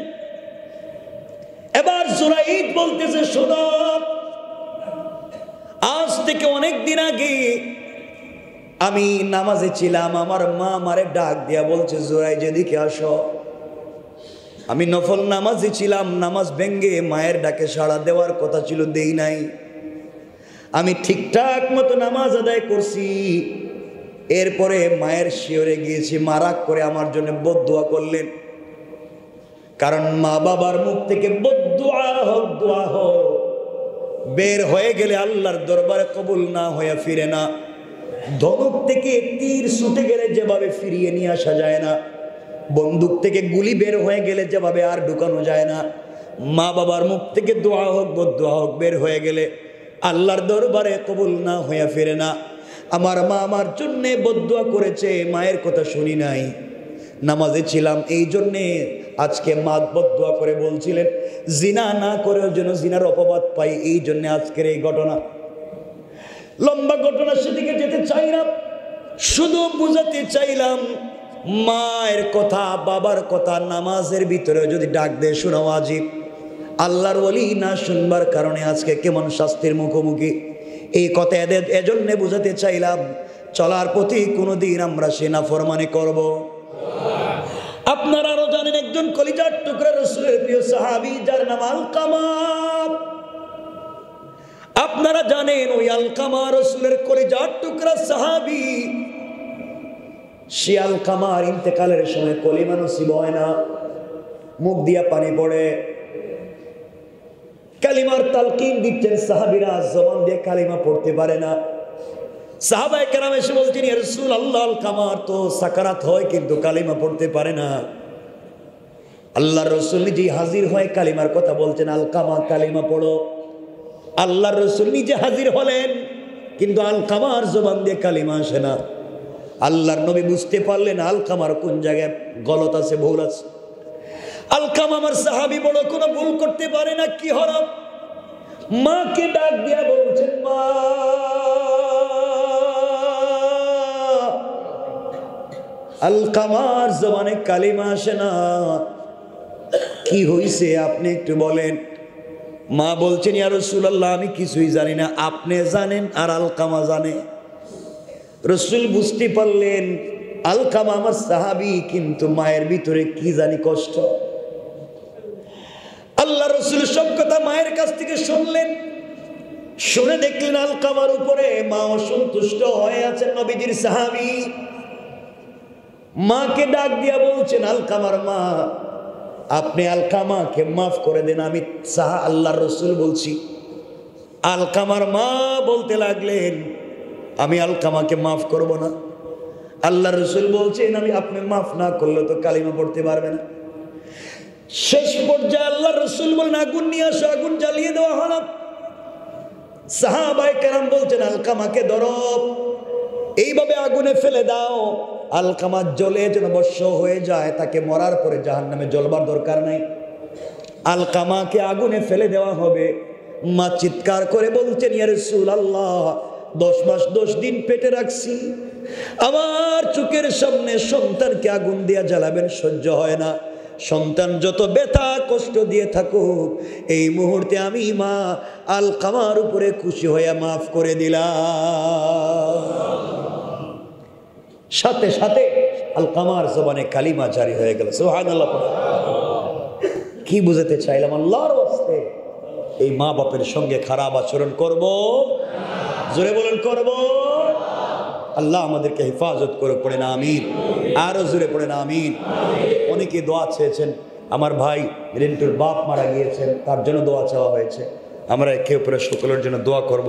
এবার জুরাইদ বলতেছে, শোনো, আজ থেকে অনেক দিন আগে আমি নামাজে ছিলাম, আমার মা আমারে ডাক দিয়া বলছে, জুরাইদ এদিকে আসো। আমি নফল নামাজে ছিলাম, নামাজ ভেঙ্গে মায়ের ডাকে সাড়া দেওয়ার কথা ছিল, দেই নাই। আমি ঠিকঠাক মতো নামাজ আদায় করছি, এরপরে মায়ের শিওরে গিয়েছি, মা রাগ করে আমার জন্য বদদুয়া করলেন। কারণ মা বাবার মুখ থেকে বদদুয়া হোক, দোয়া হোক, বের হয়ে গেলে আল্লাহর দরবারে কবুল না হয়ে ফিরে না। ধনুক থেকে তীর ছুটে গেলে যেভাবে ফিরিয়ে নিয়ে আসা যায় না, বন্দুক থেকে গুলি বের হয়ে গেলে যেভাবে আর ঢুকানো যায় না, মা বাবার মুখ থেকে দোয়া হোক, বদদুয়া হোক, বের হয়ে গেলে আল্লাহর দরবারে কবুল না হয়ে ফিরে না। আমার মা আমার জন্যে বদদুয়া করেছে, মায়ের কথা শুনি নাই, নামাজে ছিলাম, এই জন্যে আজকে মা বদদুয়া করে বলছিলেন জিনা না করেও যেন জিনার অপবাদ পাই, এই জন্যে আজকের এই ঘটনা। লম্বা ঘটনা, সেদিকে যেতে চাই না, শুধু বুঝাতে চাইলাম মায়ের কথা, বাবার কথা নামাজের ভিতরে যদি ডাক দেয় শোনা ওয়াজিব। আল্লাহর ওলি না শুনবার কারণে আজকে কেমন শাস্তির মুখোমুখি, এই কথা এজন্য বুঝাতে চাইলাম। চলার প্রতি কোনোদিন আমরা সে নাফরমানি করব। আপনারা আরো জানেন, একজন কলিজার টুকরা রাসূলের প্রিয় সাহাবী, যার নাম আলকামা। আপনারা জানেন ওই আলকামা রাসূলের কলিজার টুকরা সাহাবী। সে আলকামার ইন্তেকালের সময় কলিমা নসিব হয় না, মুখ দিয়া পানি পড়ে। কালিমার তালকিন দিচ্ছেন সাহাবীরা, জবান দিয়ে কালিমা পড়তে পারে না। সাহাবায়ে কেরাম এসে বলছেন, ইয়া রাসূলুল্লাহ, আলকামার তো সাকারাত হয় কিন্তু কালিমা পড়তে পারে না। আল্লাহর রাসূল নিজে হাজির হয়ে কালিমার কথা বলছেন, আলকামা কালিমা পড়ো। আল্লাহর রাসূল নিজে হাজির হলেন, কিন্তু আলকামার জবান দিয়ে কালিমা আসে না। আল্লাহর নবী বুঝতে পারলেন আলকামার কোন জায়গায় গলত আছে, ভুল আছে। আলকামা আমার সাহাবী, বড় কোনো ভুল করতে পারে না। কি হলো? মাকে ডাক দিয়া বলছেন, মা আলকামার জবানে কালিমা আসে না, কি হইছে আপনি একটু বলেন। মা বলছেন, ইয়া রাসূলুল্লাহ, আমি কিছুই জানি না, আপনি জানেন আর আলকামা জানে। রাসূল বুঝতে পারলেন আলকামা আমার সাহাবী, কিন্তু মায়ের ভিতরে কি জানি কষ্ট। আল্লাহ রাসূল সব কথা মায়ের কাছ থেকে শুনলেন। শুনে দেখলেন আলকামার উপরে মা অসন্তুষ্ট হয়ে আছেন, নবীজির সাহাবী। মাকে ডাক দিয়া বলছেন, আলকামার মা, আপনি আলকামাকে মাফ করে দেন, আমি আল্লাহর রাসূল বলছি। আলকামার মা বলতে লাগলেন, আমি আলকামাকে মাফ করব না। আল্লাহর রাসূল বলছেন, আপনি মাফ না করলে তো কালিমা পড়তে পারবে না। শেষ পর্যায়ে আল্লাহর রাসূল বলেন, আগুন নিয়ে আসো, আগুন জ্বালিয়ে দেওয়া হলো। সাহাবায়ে কেরাম বলছেন, আলকামাকে ধরো, এইভাবে আগুনে ফেলে দাও, আলকামা জ্বলে যেন ভস্ম হয়ে যায়, তাকে মরার পরে জাহান্নামে জ্বলবার দরকার নাই। আলকামাকে আগুনে ফেলে দেওয়া হবে। মা চিৎকার করে বলছেন, ইয়া রাসূলুল্লাহ, 10 মাস 10 দিন পেটে রাখছি, আমার চোখের সামনে সন্তানকে আগুন দিয়া জ্বালাবেন, সহ্য হয় না। সন্তান যত ব্যথা কষ্ট দিয়ে থাকুক, এই মুহূর্তে আমি মা আলকামার উপরে খুশি হয়ে মাফ করে দিলাম। সাথে সাথে আলকামার জবানে কালিমা জারি হয়ে গেল। সুবহানাল্লাহ। কি বুঝাতে চাইলাম? আল্লাহর ওয়াস্তে এই মা বাপের সঙ্গে খারাপ আচরণ করব? জোরে বলেন, করব? আল্লাহ আমাদেরকে হেফাজত করে, পড়েন আমিন। আরো জোরে পড়েন আমিন। অনেকে দোয়া চেয়েছেন, আমার ভাই রিন্টুর বাপ মারা গিয়েছেন, তার জন্য দোয়া চাওয়া হয়েছে। আমরা একে অপরের সকলের জন্য দোয়া করব।